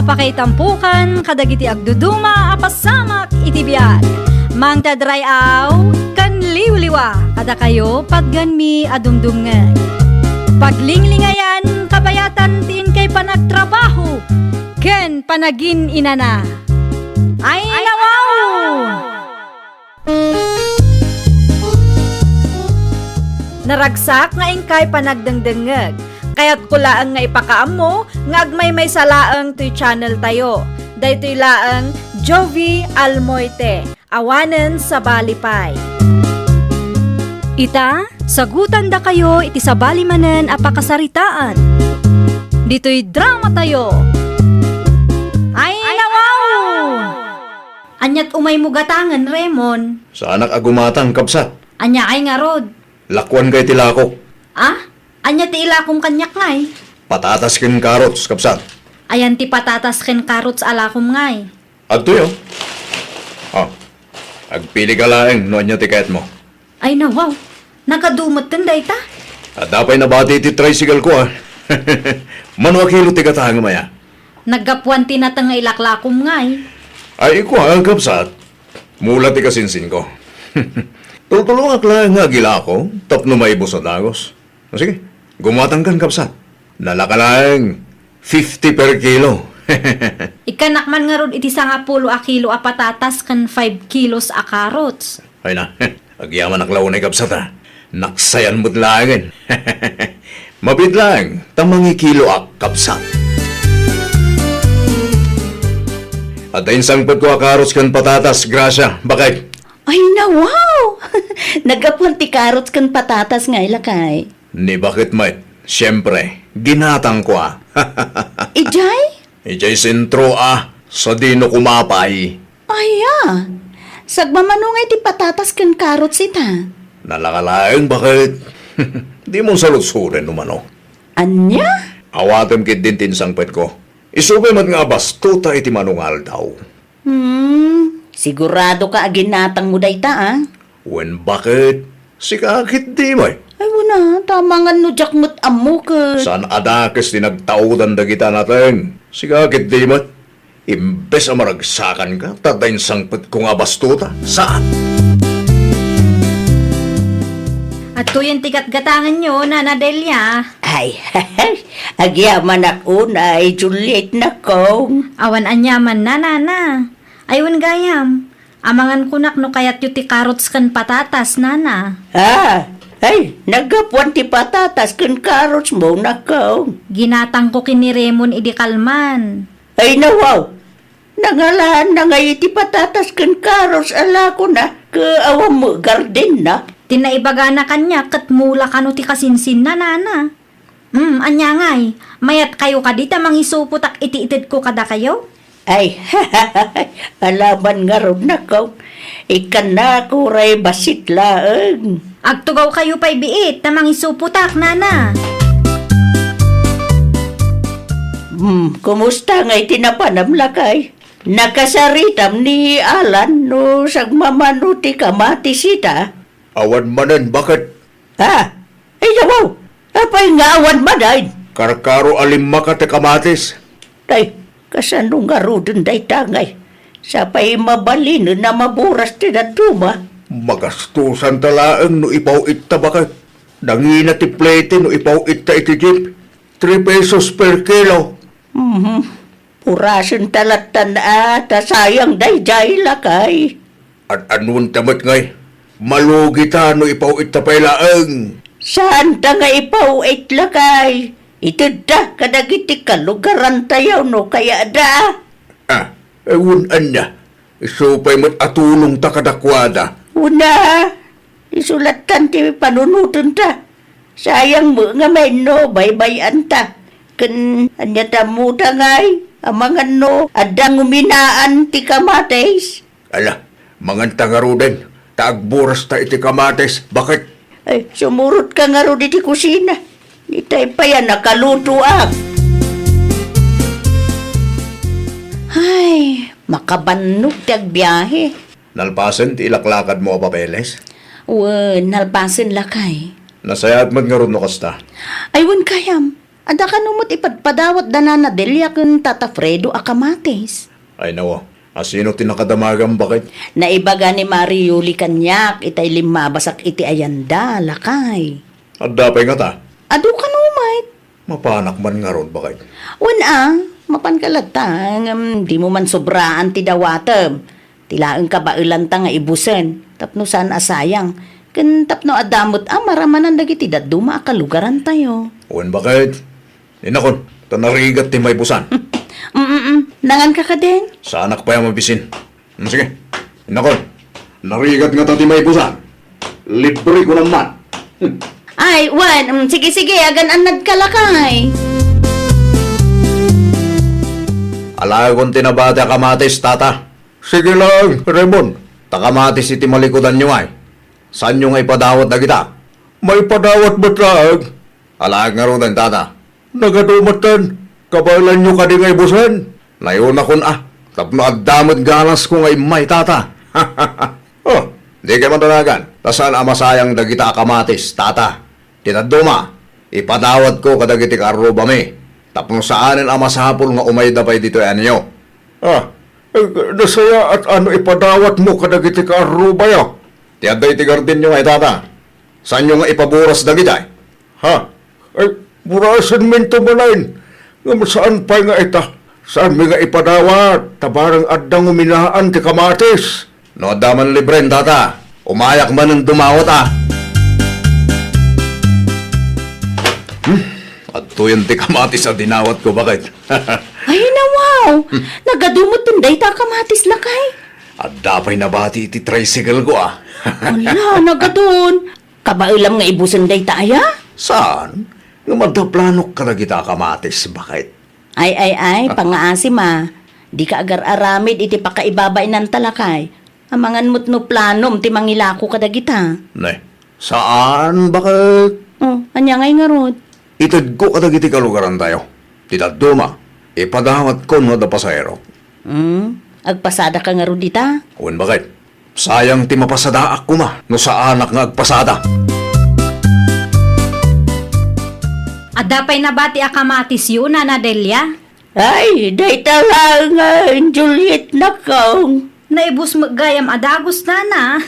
apakaitampukan kadagiti agduduma apasamak itibiyag. Mang tadrayaw kan liwliwa kada kayo pagganmi adumdumngan. Paglinglingayan kabayatan tin kay panagtrabaho ken panagin inana. Ay nawaw! Naragsak nga ingkay panagdengdengeg. Kaya't kulaang nga ipakaam mo, nga agmay salaang to'y channel tayo. Daytoy laang Jovi Almoite, awanen sa Balipay. Ita, sagutan da kayo iti sa balimanen apakasaritaan. Dito'y drama tayo. Ay nawaw! Anyat umay mugatangan, Raymond. Sa anak agumatang kapsat. Anya ay nga rod. Lakwan kay tilako. Ah? Anya ti ilakong kanyak ngay. Patatas kin karots kapsat. Ayan ti patatas ken karots alakom ngay. Adto yo. Agpili ka laeng no anya tiket mo. Ay na wow. Nakadumot kan day ta. At dapay nabati ti tricycle ko Mano kilo ti katang maya. Naggapuan ti natang nga ilaklakom ngay. Ay iko ang kapsat. Mula ti kasinsin ko. Tultulong akla nga gila ko. Tapno maibos sa dagos. Sige, gumatang kan kapsat. Nalakalaeng 50 per kilo. Ikanak man nga ron iti 10 a kilo a patatas kan 5 kilos a carrots. Ay na, agyaman aklaw na kapsat Naksayan mo't langin. Mabit lang, tamangi kilo a kapsat. At ayun sangpot ko a carrots kan patatas, grasya. Bakit? Ay na wow! Nagapuan ti carrots kan patatas nga ilakay. Ni bakit mate? Siyempre, ginatang ko Ijay? Ijay sentro sa dino kumapay. Aya, sagmamanungay ti patatas kan carrots ita. Nalakalaeng bakit? Di mo salutsurin numano. Anya? Awatem kit din tinsangpet ko. Isubay mat nga bastuta iti manungal daw. Sigurado ka aginatang mo dayta Wen bakit? Sikakit di mo Ay wala, tama nga no jakmut amo ka. Saan adakes tinagtaudan da kita natin? Sikakit di mo? Imbes ang maragsakan ka, tatayin sangpet ko nga bastuta. Saan? At tuyen tikat gatangan nyo, Nana Delia. Ay, agyaman ako na ay Juliet na kong. Awan anyaman na, Nana. Aywan gayam. Amangan kunak no kayat yu ti carrots kan patatas, Nana. Ay, nagapuan ti patatas kan carrots mo na kong. Ginatang ko kini Raymond idi kalman. Ay nawaw, nangalaan na ngayon ti patatas kan carrots ala ko na kaawam mo garden na. Tinaibaga na kanya kat mula kano ti kasinsin na, Nana. Anya ngay, mayat kayo kadita mangisuputak iti-itid ko kada kayo? Ay, alaman nga ron na ko. Ikan na ko ray basit laeng. Agtugaw kayo pa'y biit na mangisuputak, Nana. Kumusta nga'y tinapanam lakay? Nakasaritam ni Alan no sagmamano ti kamatis ita. Awan manan, bakit? Ay yawaw, apay nga awan maday. Karkaro alimma ka te kamatis. Tay, kasanong nga rudin day tangay. Sapay mabalin na maburas ti datuma. Magastusan talaang no ipaw ita bakit? Dangina ti plate no ipaw ita iti jeep. 3 pesos per kilo. Purasin talatan sayang day jay lakay. At anun tamat ngay? Malugi ta no ipaw ita pailaang. Saan ta nga ipaw lakay? Itid kadagiti kalugaran tayaw no kaya da. Ewan anya. Isupay mo't atulong ta kadakwada. Una, isulatan ti panunutan ta. Sayang mo nga may no, baybayan ta. Kan anya tamu ta ngay, amangan no, adang uminaan ti kamates. Ala, mangan tangaruden. Taagburas ta iti kamates. Bakit? Ay, sumurot ka nga ro di kusina. Itay pa yan nakaluto Ay, makabannog ti agbiyahe. Nalpasen ti ilaklakad mo a papeles? Nalpasen lakay. Nasayat man nga ron no kasta. Aywan kayam. Ada ka numot ipadpadawat danana Delia kun Tata Fredo a kamatis. Ay nawa, asino tinakadamagan bakit? Naibaga ni Mariuli kanyak itay limabasak iti ayanda lakay. At dapay nga ta, Adu ka numait. mapanak man nga ron bakit? Wana, mapankalatang di mo man sobraan ti dawatem. Tilaan ka ba ilanta nga ibusen. Tapno saan asayang. Ken tapno adamot maramanan dagiti daduma a kalugaran tayo. Uwan bakit? Inakon, tanarigat ti may busan. Nangan ka din? Sa anak pa yung mabisin. Sige, inakon, narigat nga ta ti may busan. Libre ko naman. Ay, Wan, sige, agan anad ka lakay. Alagon tinabati a kamatis, tata. Sige lang, Raymond. Takamatis iti malikudan nyo ay. Saan nyo nga ipadawat na kita? May padawat batlag. Alag nga ron tata. Nagadumatan. Kabalan nyo ka di ngay busan. Nayon akon Tapno adamot ganas ko ngay may tata. Oh, di kayo matanagan. Tasan amasayang dagita kamatis, tata. Tinaduma. Ipadawat ko kadagiti karubami. Tapno saanin amasapol nga umay dapay dito yan nyo. Nasaya at ano ipadawat mo kadagiti karubayo. Tiyaday ti gardin nyo ay tata. Saan nyo nga ipaburas dagitay? Ay, burasan minto malain. Nga saan pa nga ita? Saan mi nga ipadawat? Tabarang addang uminaan ti kamatis. No, daman libren, tata. Umayak man ang dumawat, At tuyan ti kamatis ang dinawat ko, bakit? Ay, wow! Nagadumot tinday ta kamatis lakay. At dapay nabati iti tricycle ko, Wala, nagadun. Kabailam nga ibusan day taaya? Saan? Nga magdaplanok ka na kita kamatis, bakit? Ay, pangaasim Di ka agar aramid iti pakaibabay ng talakay. Amangan mo't no planom ti mangilako kadagita. Ne, saan, bakit? Anya ngay nga rod. Itad ko kadagiti kalugaran tayo. Titad duma, ipadawat ko no da pasayro. Agpasada ka nga rod dita? Uwan bakit? Sayang ti mapasada ako no sa anak nga agpasada. At dapay nabati a kamatis yun, Nana Delia. Ay, day lang Juliet na kong. Naibus magayam adagos, Nana.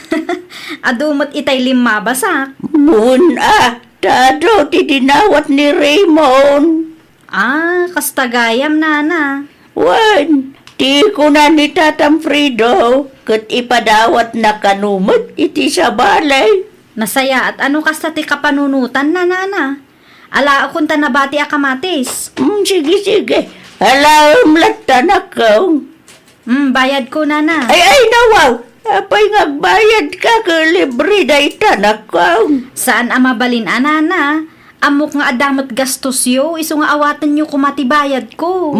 Adumot itay limabasak. Tado ti dinawat ni Raymond. Kastagayam, Nana. Wan, ti ko na ni Tatam Frido, kat ipadawat na kanumot iti sa balay. Nasaya at ano kasta ti kapanunutan na, Nana. Ala akong tanabati a kamatis. Sige. Alam lata na kong. Bayad ko, Nana. Ay, nawaw. Apay ngagbayad ka ka libre day tanak kong. Saan amabalin, Nana? Amok nga adamot gastos yo, iso nga awatan nyo kumatibayad ko.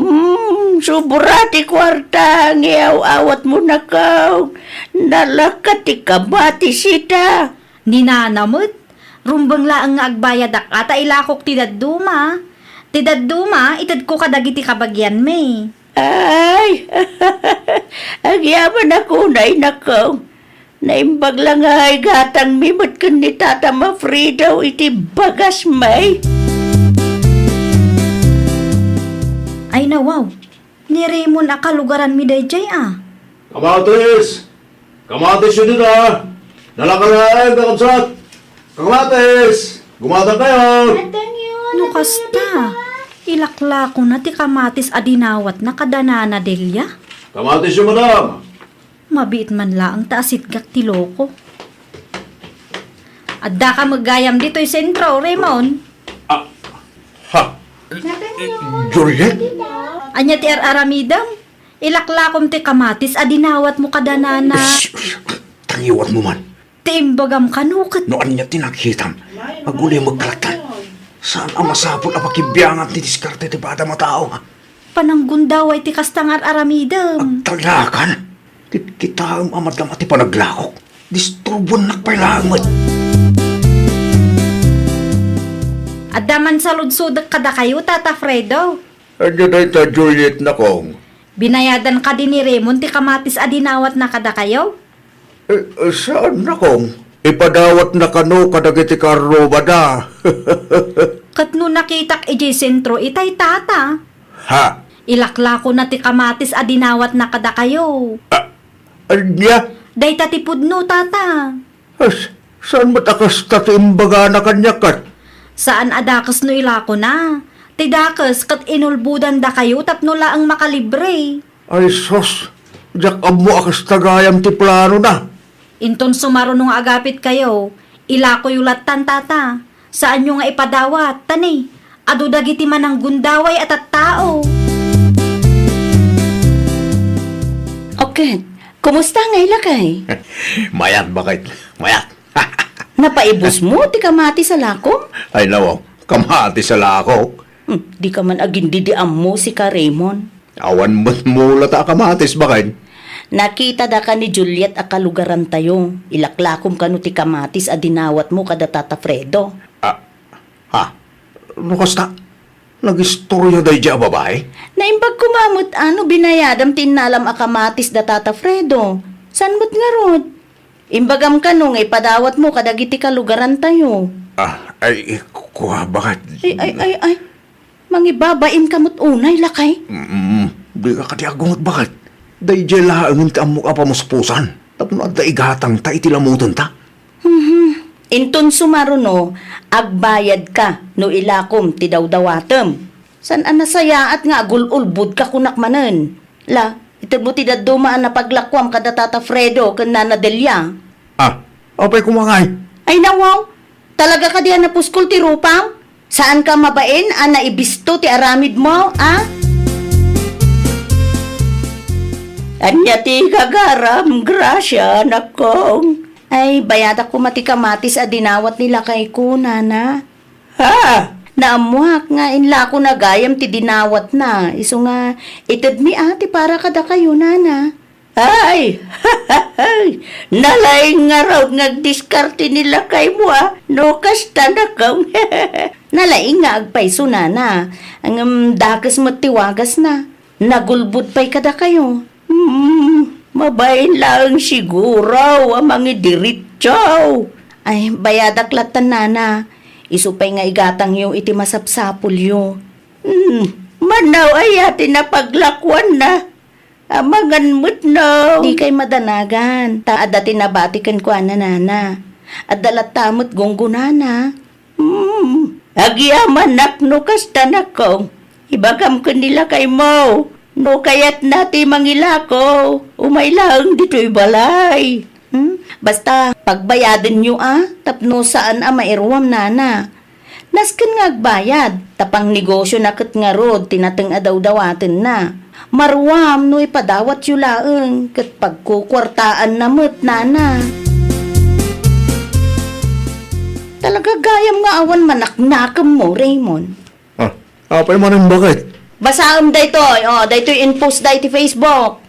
Suburati kwarta, ngayaw-awat mo na kong. Nalakati ka bati sita. Ninanamot, rumbang laang nga agbayad ata ilakok tidaduma. Tidaduma, itad ko kadagiti kabagyan may. Ay, agyaman ako na inakaw. Naimbag lang ay gatang mimot kan ni Tata Mafrido iti bagas may. Ay nawaw, ni Raymond akalugaran mi dayjay Kamatis! Kamatis yun dito, Nalakalaan, kakabsat! Kamatis! Gumatang kayo! No kasta, ilakla ko na ti kamatis adinawat na kadanana Delia. Kamatis yun, madam! Mabiit man laang taasit gak ti loko. Adda ka maggayam dito'y sentro, Raymond. Juliet? Anya ti aramidam, ilaklakom ti kamatis adinawat mo kadanana. Tangiwat mo man. Tiimbagam kanukat. Noan niya tinaghitam. Maguli magkalatan. Saan ang masapol ang pakibiyangat ni diskarte ti bada matao, Pananggundaway ti kastangar aramidam. Talakan? Kita ang amadam at ipanaglakok. Disturbon nagpailangat. Adaman sa ludsudak kada kayo, Tata Fredo. Anya na ita, Juliet na kong. Binayadan ka din ni Raymond ti kamatis adinawat na kada kayo? Saan na kong? ipadawat na kano kadagiti karro bada. Kat no nakitak ijay sentro itay tata. Ha? Ilakla ko na ti kamatis adinawat na kada kayo. Anya? Day tatipod no tata. Saan matakas tatimbaga na kanya kat? Saan adakas no ilako na? Tidakas kat inulbudan da kayo tapno laang makalibre. Ay sos, jak mo akas tagayam ti plano na. Inton sumaro nung agapit kayo, ilako yulatan tata. Saan nyo nga ipadawat, tani? Ado dagiti man ang gundaway at tao. Okay, kumusta nga ilakay? Mayat bakit? Mayat. Napaibos mo ti kamatis sa lakom? Ay nawaw, kamati sa lako. Di ka man agin didiam mo si ka Raymond. Awan mo't mula ta kamatis bakit? Nakita da ka ni Juliet a kalugaran tayo. Ilaklakom ka no ti kamatis a dinawat mo kada Tata Fredo. Ha? Nukas ta? Nag-istorya day dya babae? Naimbag kumamot ano binayadam tinalam a kamatis da Tata Fredo. San mo't nga rod? Imbagam ka nung ipadawat mo kadagiti kalugaran tayo. Ay, kuha bakit? Ay. Mangibabain ka mo't unay lakay. Di ka katiagungot bakit? Day dya laang ti amok apamuspusan. Tapno at daigatang ta itilamutan ta. Inton sumaro no, agbayad ka no ilakom ti dawdawatem. San anasaya at nga agululbud ka kunak manen. La, ito mo ti dadumaan na paglakwam kada Tata Fredo ken Nana Delia. Apay kumangay. Ay nawaw, talaga ka diyan na puskol ti rupang? Saan ka mabain ana ibisto ti aramid mo, Anya ti kagaram, grasya, nakong. Ay, bayada ko matikamatis a dinawat nila kay ko, nana. Ha? Naamuhak nga inla ko nagayam ti dinawat na. Iso nga, itad mi ati para kada kayo, nana. Ay, nalaing nga raw ngagdiskarte nila kay mo, no kasta na kang. Nalaing nga agpaiso, nana. Ang dakas matiwagas na. Nagulbud pa'y kada kayo. Mabayin lang siguro ang mga diritsaw. Ay, bayadak latan nana. Isupay nga igatang yung iti masapsapul yo. Manaw ay atin na paglakwan na. Amangan mo't no. Di kay madanagan. Taad dati nabatikan ko nana. At dalat tamot gunggunana. Agyaman nakno kasta na ko. Ibagam ko nila kay mo. No kayat nati mangilako, umaylang dito'y balay. Basta pagbayadin nyo tapno saan mairwam nana. Nasken nga agbayad, tapang negosyo na kat nga rod, tinateng adaw-dawatin na. Marwam no ipadawat yu laeng, kat pagkukwartaan na mo't nana. Talaga gayam nga awan manaknakam mo, Raymond. Apay man ang bakit? Basaam daytoy, daytoy in-post day ti Facebook.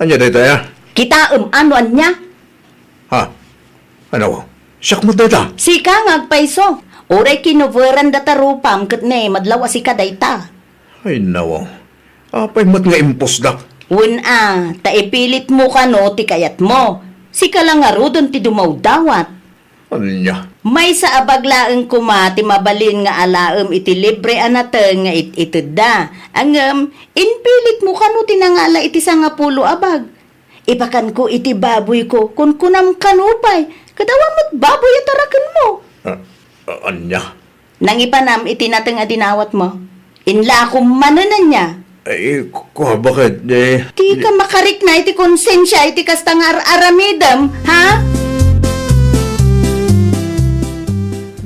Anya day tayo? Kita ano anya? Ha? Ano? Siyak mo day ta? Sika ngagpaiso. Oray kinuveran data rupam kat ne madlaw asika dayta. Ay nawaw. Apay mat nga impos dak. Taipilit mo ka no ti kayat mo. Sika lang nga rodon ti dumaw dawat. Anya? May sa abaglaeng kumati mabalin nga alaem iti libre anateng nga itida. Ang inpilit mo kanu tinangala iti 10 abag. Ipakan ko iti baboy ko kun kunam kanupay. Kadawang mo't baboy atarakan mo. Anya? Nang ipanam iti nateng adinawat mo. Inla akong mananan niya. Ay, bakit? Di ka makarik na iti konsensya iti kastang aramidam, ha?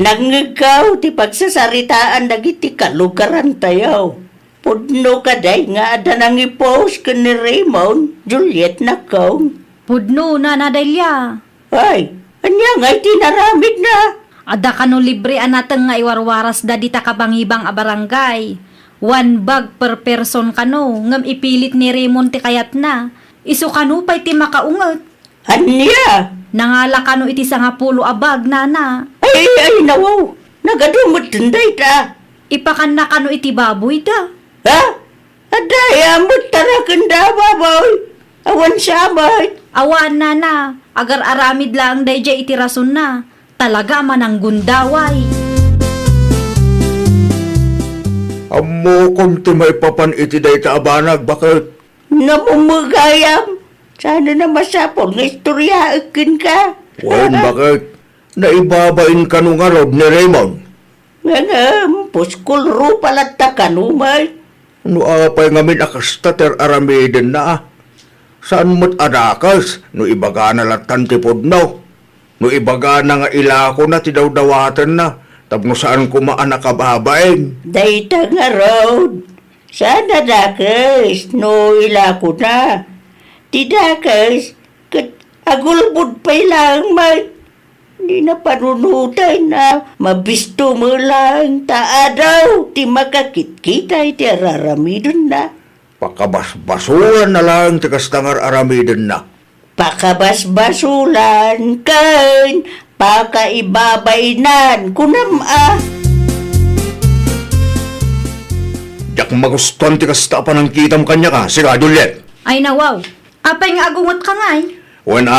Nangagaw ti pagsasaritaan dagiti kalugaran tayo. Pudno ka day nga ada nang i-post ka ni Raymond, Juliet na kong. Pudno na Delia. Ay, anya nga itinaramid na. Ada ka no libre anateng nga iwarwaras da dita kabangibang a barangay. 1 bag per person kano, ngam ipilit ni Raymond ti kayat na. Isu kano pa'y ti makaungot. Anya? Nangala kano iti 10 abag, nana. Ay, nawaw. Nagadumot tinday ta. Ipakan na kano iti baboy da. Ha? Aday, amot tarakan da, baboy. Awan samay. Awan na, agar aramid lang dayjay iti rason na. Talaga manang gundaway. Amo kung ti may papan iti day kaabanag, bakit? Namumugayam. Sana na masapon nga istorya akin ka. Wen, bakit? Naibabain ka nung arod ni Raymond. Nga, puskul ro palat ta kanumay. No apay ngamin akasta ter aramiden na. Saan mo't adakas? No ibaga na latan ti podnaw. No ibaga na nga ilako na ti dawdawatan na. Tapno saan kumaan nakababain. Dayta nga road. Sana dakas, no ila ko na. Ti dakas, kat agulbud pa ilang may. Di na panunutan na mabisto mo lang taadaw. Ti makakit-kita iti araramidon na. Pakabasbasuran na lang ti kastangar aramiden na. Pakabasbasulan kan pakaibabaynan kunam Yak magustuhan ti kasta pa ng kitam kanya ka, sigado ulit. Ay nawaw, apay nga agungot ka ngay. Wen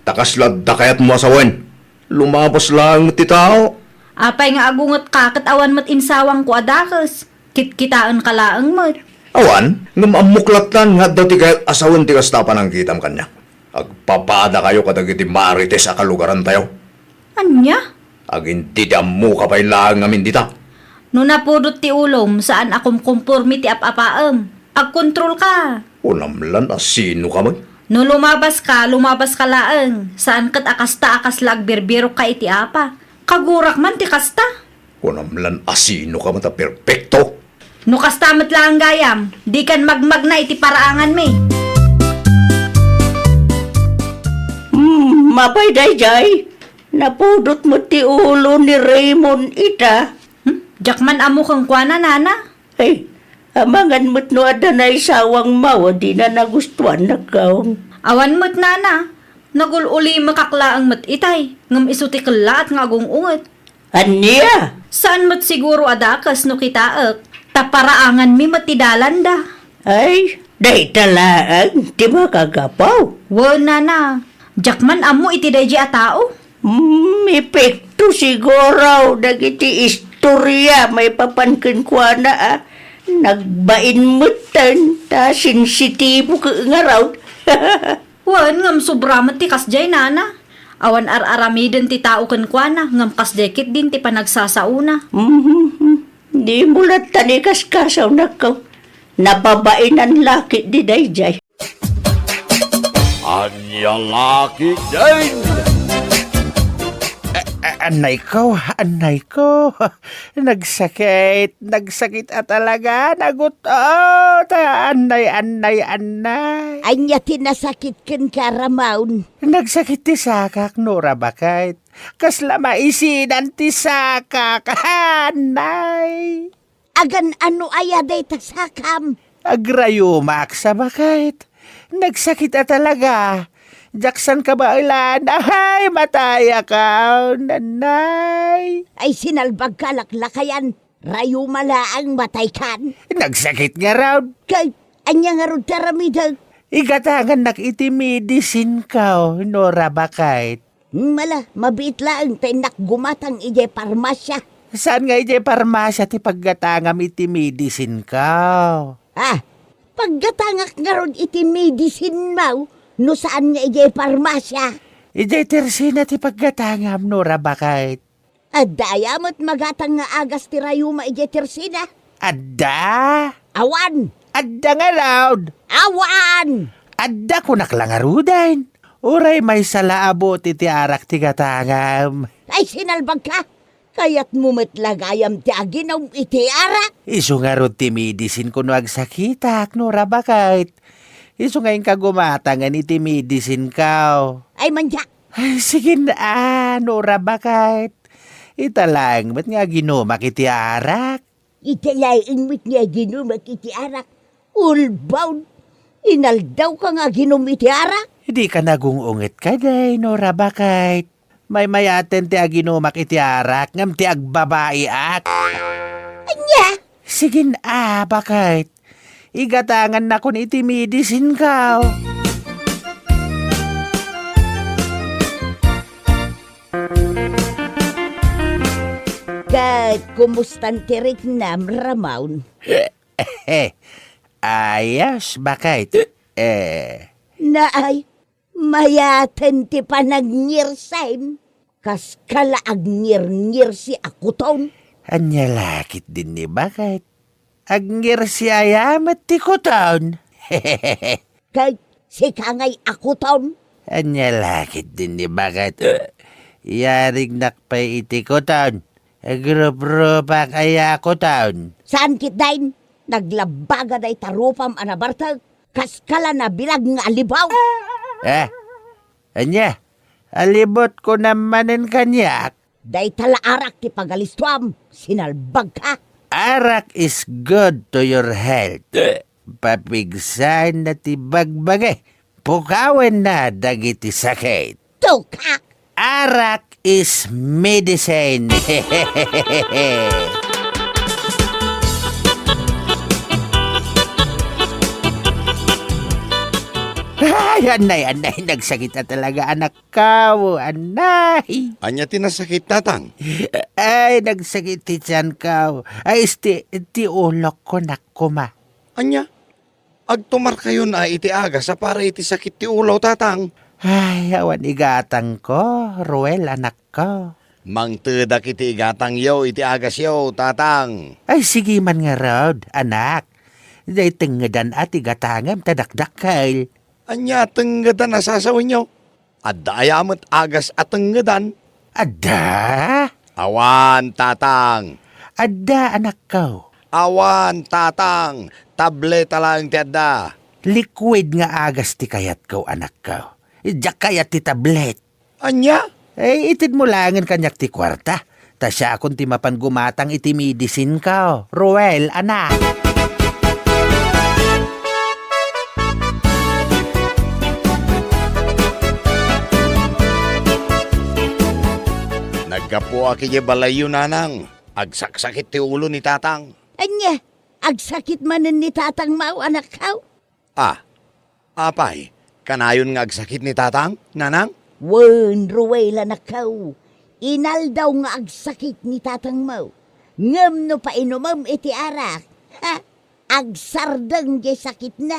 takaslad da kayat mo sa wen. Lumabas lang ti tao. Apay nga agungot ka kat awan mat insawang ko adakas. Kitkitaan ka laang mat. Awan, ngam amuklatan nga daw ti kayat asawan ti kasta pa ng kitam kanya. Agpapada kayo katagiti marites sa kalugaran tayo. Anya? Agin ti damu ka pa ilang ngamin dita. No napudot ti ulom saan akum kumpurmi ti apapaam. Agkontrol ka. Unamlan, sino ka man? No lumabas ka laang. Saan kat akasta akasla agbirbiro ka iti apa. Kagurak man ti kasta. Unamlan, sino ka man ta perpekto. No kastamat lang gayam. Di kan magmag na iti paraangan me. mapay dayjay. Napudot mo ti ulo ni Raymond ita. Jakman amo kang kuana nana. Ay, amangan mo't no adanay sawang mawa di na nagustuhan na kaong. Awan mo't nana. Nagululi makaklaang mat itay. Ngam isuti kalaat nga unget. Anya? Saan mo't siguro adakas no kitaak? Taparaangan mi matidalan da. Ay, day talaan, di makagapaw. Wo nana. Jakman amo iti dayji a tao. Epekto siguro dagiti istorya may papankin kwa na nagbain mutan ta sensitibo ka nga raw. Wan ngam sobra mat ti kasjay nana. Awan ar-aramiden ti tao ken kuana ngam kasdekit din ti panagsasauna. Di mo lang tanikas-kasaw na ka. Napabainan laki di dayjay. Anya laki din! Anay ko. Nagsakit at talaga, nagutot. Anay. Anya tinasakit ken karamaun. Nagsakit ti sakak, Nora bakit? Kasla maisinan ti sakak, anay. Agan ano ayaday tasakam. Agrayo maksa bakit? Nagsakit at talaga. Jaksan ka ba ilan? Ay, mataya ka, nanay. Ay sinalbag kalaklakayan. Rayo malaang matay kan. Nagsakit nga raw. Kay anya nga rod taramidag. Igatangan nakitimidisin ka, Nora bakit? Mala, mabiit laang tainak gumatang ije parmasya. Saan nga ije parmasya ti paggatangam itimidisin ka? Paggatangak nga rod iti medicine mau, no saan nga ije parmasya. Ije tersina ti paggatangam, Nora bakit? Adaya mo't magatang nga agas ti rayuma ije tersina. Adda? Awan! Adda nga loud! Awan! Adda ko naklangarudain. Uray may salaabo ti arak ti gatangam. Ay sinalbag ka! Kaya't mumatlagayam ti aginaw iti arak. Isu nga rod ti medicine kuno agsakitak, Nora bakit? Isu nga yung kagumatangan iti medicine ka. Ay manja! Ay, sige na, Nora bakit? Italang, ba't nga ginumak iti arak? Italaing mit nga ginumak iti arak. Ulbound! Inaldaw ka nga ginum iti arak. Hindi ka nagungungit ka day, Nora bakit? May mayaten ti aginumak iti arak, ngam ti agbabaiak. Anya? Sige na, bakit? Igatangan na kun iti medicine ka. Kumustan tirik nam, Ramon? Ayos, bakit? Naay, mayaten ti panagnirsain. Kas kala agnir-ngir si akuton. Anya lakit din ni bakit? Agngir si ayamat ti kuton. Kay si kangay akuton. Anya lakit din ni bakit? Yarig nakpay iti kuton. Grup-rupak ay kuton. Saan kit dain? Naglabaga day tarupam anabartag. Kas kala na bilag nga alibaw. Anya? Alibot ko namanin kanyak. Day talaarak ti pagalistuam. Sinalbag ka. Arak is good to your health. Papigsain na ti bagbage. Pukawen na dagiti sakit. Tukak! Arak is medicine. Ay, anay, nagsakit na talaga anak ko, anay. Anya tinasakit tatang? Ay, nagsakit ti tiyan ko. Ay, ti ulok ko nakuma. Anya? Agtumar kayo na iti aga sa para iti sakit ti ulaw tatang. Ay, awan igatang ko, Ruel, anak ko. Mang tedak iti igatang yaw iti agas yaw tatang. Ay, sige man nga rod, anak. Day tengedan at igatangam tadakdakal. Anya tenggedan nasasawin nyo. Adda ayamat agas at tenggedan. Ada? Awan tatang. Ada, anak ko. Awan tatang. Tableta lang ti adda. Liquid nga agas ti kayat ko, anak ko. Diyak kayat ti tablet. Anya? Eh, itid mo langin kanyak ti kwarta. Ta siya akong ti mapan gumatang iti medicine ko. Ruel, anak. Nagkapo aki balayo nanang. Agsaksakit ti ulo ni tatang. Anya, agsakit manen ni tatang mau anak kau. Apay, kanayon nga agsakit ni tatang, nanang? Wen, Ruel anak kau. Inal daw nga agsakit ni tatang mau. Ngem no pa inumam iti arak. Ha? Agsardeng di sakit na.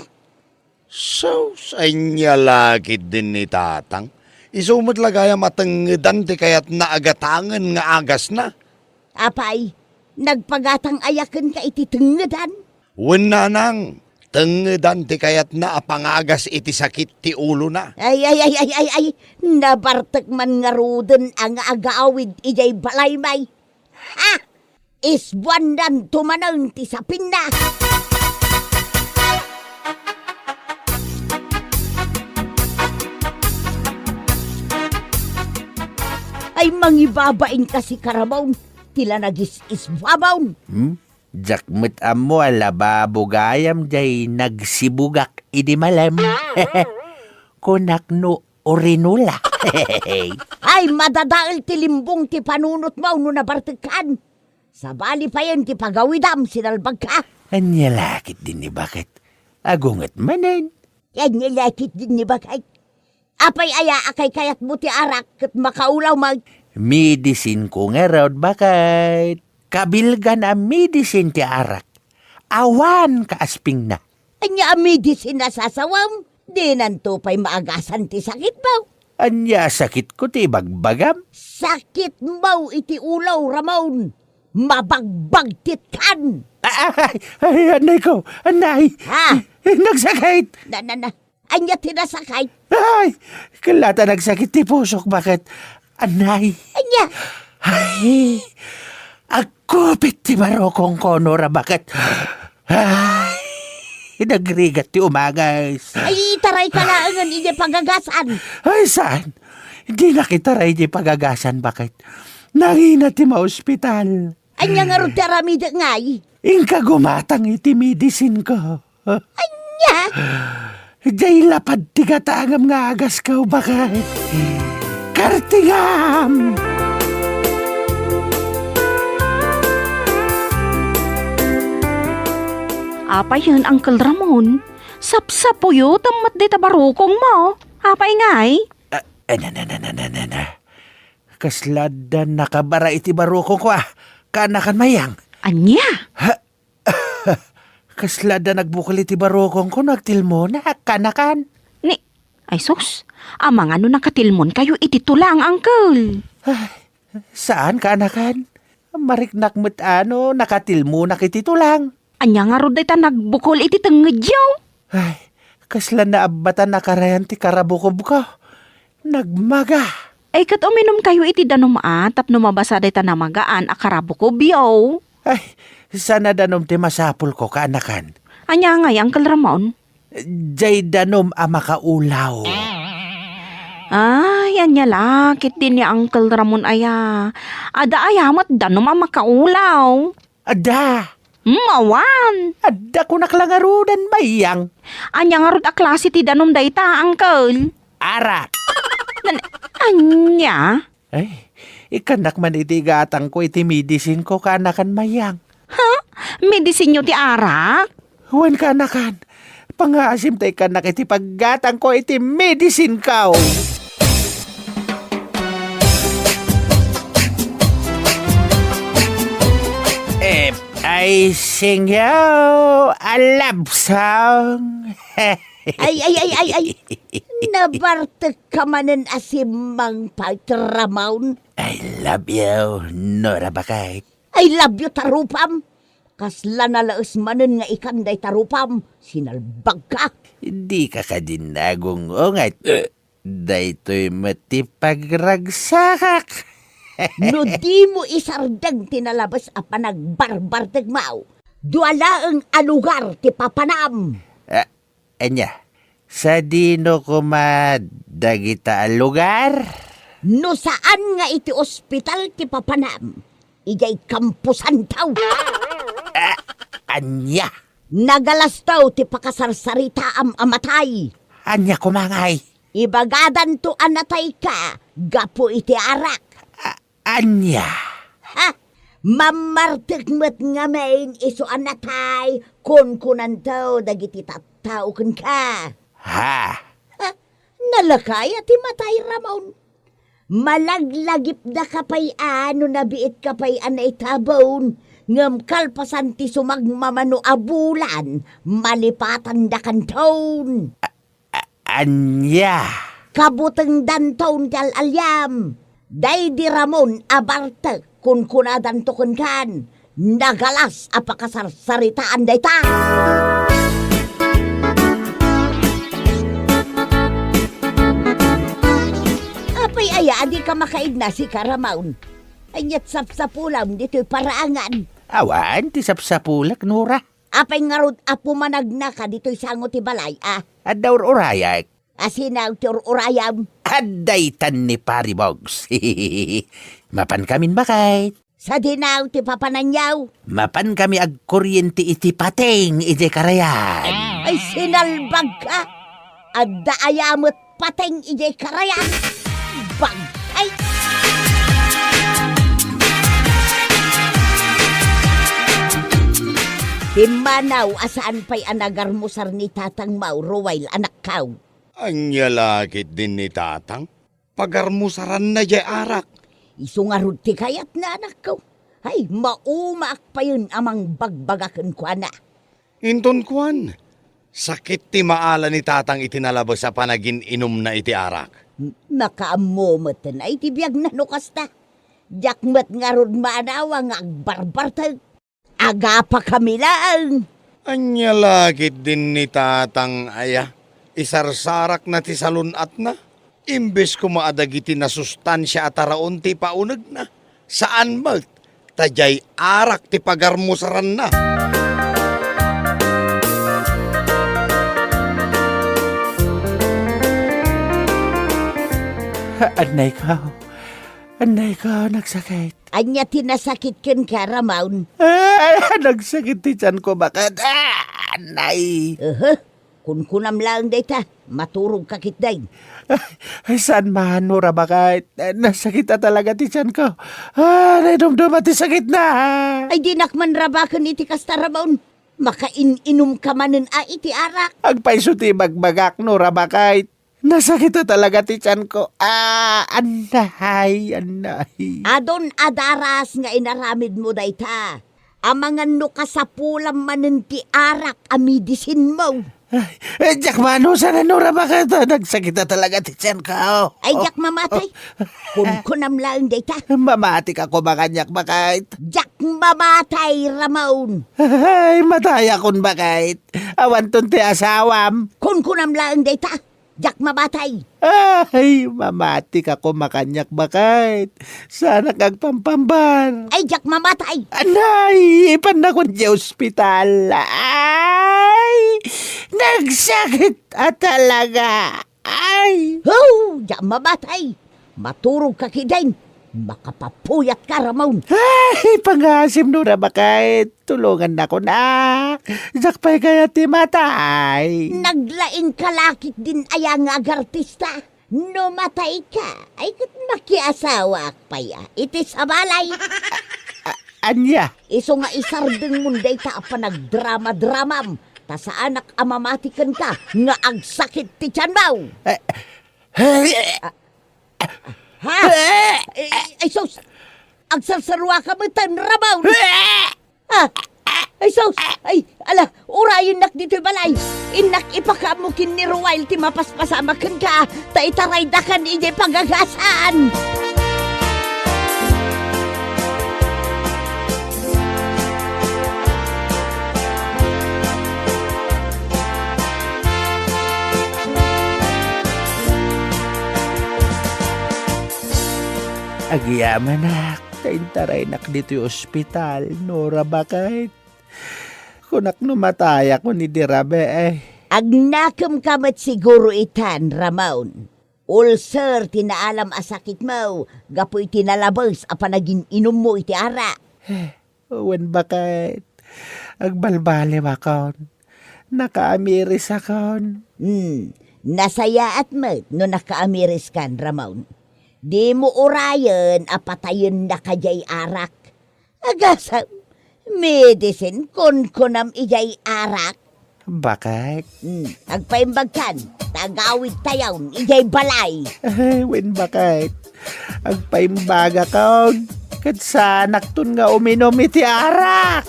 So, sa inya lagid din ni tatang. Isumot lagaya matenggedan ti kayat naagatangan nga agas na. Apay, nagpagatang ayaken ka iti tengedan. Wen nanang, tengedan ti kayat na apangagas iti sakit ti ulo na. Ay, nabartek man nga ruden ang agaawid ijay balay may. Ha? Isbuandan tumanang ti sapin na. Ay mangibabain kasi Karabaon, tila nagis-isbabaon. Jakmet amo alababo gayam jay nagsibugak idi malam. Kunak no orinula. Ay madadaal ti limbong ti panunot mo no nabartekan. Sa bali pa yan ti pagawidam sinalbag ka. Anya lakit din ni bakit? Agungat manen. Yan nilakit din ni bakay. Apay aya akay kayat mo ti arak kat makaulaw mag. Medicine ko nga raw bakit? Kabilgan ang medicine ti arak. Awan kaasping na. Anya medicine na sasawam. Di nanto pa'y maagasan ti sakit mo. Anya sakit ko ti bagbagam. Sakit mo iti ulaw, Ramon. Mabagbagtit kan. Ay, anay ko, anay. Ha? Nagsakit. Na. Anya tinasakay. Ay, kalata nagsakit ti pusok, bakit? Anay. Anya. Ay, agkupit ti marokong konora, bakit? Ay, nagrigat ti umagas. Ay, taray ka laangan iti pagagasan. Ay, saan? Hindi na kitaray di pagagasan, bakit? Nangina ti ma-ospital. Anya nga ron taramida ngay. Ingka gumatang iti medicine ko. Anya. Day lapad ti katangam nga agas ka, bakit? Kartingam! Apay yun, Uncle Ramon. Sapsapo yu, tamat di tabarukong mo. Apay ngay. Kasladan nakabara iti barukong ko Kanakan mayang. Anya? Kaslada nagbukal iti barokong ko nagtilmo na kanakan. Ni, ay sus, amang ano nakatilmon kayo iti tulang, Uncle. Saan kanakan? Mariknak met ano, nakatilmo na kititulang. Anya nga ro dayta nagbukol iti tengedyaw. Ay, kasla na abatan nakarayan ti karabukob ko. Nagmaga. Ay kat uminom kayo iti danumaan tapno mabasa dayta namagaan akarabo ko biyaw. Ay, sana danom ti masapul ko kanakan. Anya nga Uncle Ramon? Jay danom amakaulaw. Ay, anya lakit din ni Uncle Ramon aya. Ada ayamat danom ang makaulaw. Ada. Awan. Ada ko naklangarudan mayang. Anya nga rod a klase ti danom dayta, Uncle. Arak. Anya? Ay, ikanak man iti gatang ko iti medicine ko kanakan mayang. Medicine nyo ti arak? Huwan kanakan. Pangaasim tayo kanak iti paggatang ko iti medicine kao. I sing you a love song. Ay. Nabartek ka manen asimang pagtramaun. I love you, Nora Bakay. I love you, tarupam. Kasla na laos manen nga ikanday tarupam. Sinalbag ka. Hindi ka kadinagong ungat. Daytoy matipagragsakak. No di mo isardeng tinalabas a panagbarbarteg mao. Dualaeng alugar ti papanam. Anya, sa dino ko madagita ang lugar? No saan nga iti ospital ti papanam. Ijay kampusan taw. Anya? Nagalas taw ti pakasarsarita am amatay. Anya kumangay? Ibagadan to anatay ka. Gapo iti arak. Anya? Ha? Mamartek met nga main iso anatay kun kunan taw dagiti tattao ken ka. Ha? Ha? Nalakay at matay Ramon. Malaglagip na kapay ano nabiit kapay anay tabon. Ngam kalpasan ti sumagmamano abulan. Malipatan da kan taon. Anya? Kabuteng dantaon ti alyam. Day di Ramon abarte kun kunadan to kun kan. Nagalas apakasarsaritaan day ta. Apay aya di ka makaigna si Karamaun. Anyat sapsapulam dito'y paraangan. Awan, ti sapsapulak, Nora. Apay ngarod apo managna ka dito'y sango ti balay Adaur urayak. Asinaw ti urayam. Adaytan ni Paribogs. Mapan kamin bakay. Sa dinaw ti papananyaw. Mapan kami ag kuryente iti pateng iti karayan. Ay sinalbag ka. Adda ayamot pateng ije karayan. Bagay. Himanaw asaan pa'y anagarmusar ni Tatang Mau Ruwail anak kaw. Anya lakit din ni tatang. Pagarmusaran na jay arak. Isungarod ti kayat na anak kaw. Ay maumaak pa yun amang bagbagakan ko na. Inton kuan. Sakit ti maala ni tatang itinalabas sa panagin inom na iti arak. Makaamomot na iti biyag na nukas ta. Jakmat ngarod maanawa nga agbarbartag. Aga pa kami lang. Anya lakit din ni tatang aya. Isarsarak na ti salunat na. Imbes ko maadagiti na sustansya at araon ti paunag na. Saan mag? Tajay arak ti pagarmusaran na. Anay ko, nagsakit. Anya tinasakit ken Karamaun. Nagsakit ti tiyan ko bakit. Anay. Kunkunam lang dayta. Maturog kakit day. Saan man, Nora, bakit? Nasakit na talaga ti tiyan ko. Naidumdum at sakit na. Ay dinakman rabakan iti Kastaramaun. Makain-inom ka manen iti arak. Agpaiso ti bagbagak, Nora, bakit? Nasakit na talaga ti tiyan ko. Anay. Adon adaras nga inaramid mo dayta. Amangan no kasapulam manen ti arak amidisin mo. Jack Mano, sana nura baka nagsakit na talaga ti tiyan ko. Ay, jak mamatay. Kunkunam lang dayta. Mamati ka ko makanyak bakait. Jak mamatay, Ramon. Ay, mataya kun bakait. Awan ton ti asawam. Kunkunam lang dayta. Jak mamatay. Ay, mamati ka ko makanyak bakait. Sana kagpampambar. Ay, jak mamatay. Anay, ipan na kun di ospital. Ay, nagsakit talaga. Ay. Oh, jak mamatay. Maturog ka kidain. Makapapuyat ka, Ramon. Ay, pangasim no na bakait. Tulungan na ko na. Jakpay kaya ti matay. Naglaing kalakit din ayang agartista. No matay ka, ay kat makiasawa pa ya. Iti sa balay. Anya? Iso nga isardeng munday ta pa nagdrama-dramam. Ta sa anak amamatikan ka, nga agsakit ti tiyan mo. Ha? Ay sos, agsarsarwa ka matan, Ramon. Ha? Ay sos, ay, ala, urayin nak dito'y balay. Inak ipakamukin ni Ruwail ti mapaspasamakan ka, ta itaray dakan ijay pagagasan. Agyaman nak, taintaray nak dito yung ospital, Nora bakit? Kunak numataya ko ni Dirabe eh. Agnakam kamat siguro itan, Ramon. Ulcer, tinaalam asakit mo. Gapoy tinalabas, apanagin inom mo iti ara. Wen bakit? Agbalbali akon. Nakaamiris akon. Nasaya at mat no nakaamiris kan, Ramon. Di mo urayan, apatayin na kajay arak. Agasa, medicine kunam ijay arak. Bakit? Agpaimbag kan, tagawid tayaw, ijay balay. Wen bakit? Agpaimbaga kon. Kadsa naktun nga uminom iti arak.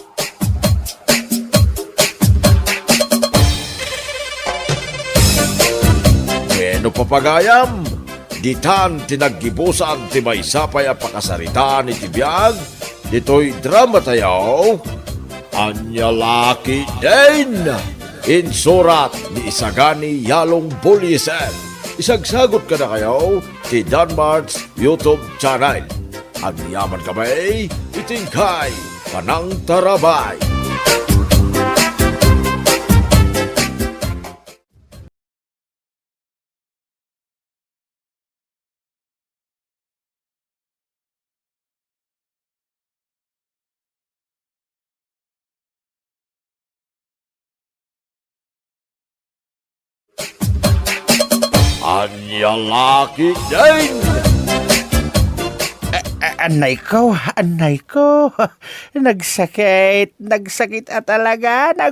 Bueno papagayam, ditan tinaggibusan ti may sapay a pakasaritaan iti biyag, dito'y drama tayaw, Anya Laki din! Insurat ni Isagani Yalong Buliesen. Isagsagot ka na kayo ti Danmar's YouTube channel. At niyaman kami, itingkay, Panang Tarabay. Anya Laki din! Anay ko. Nagsakit at talaga. Anay.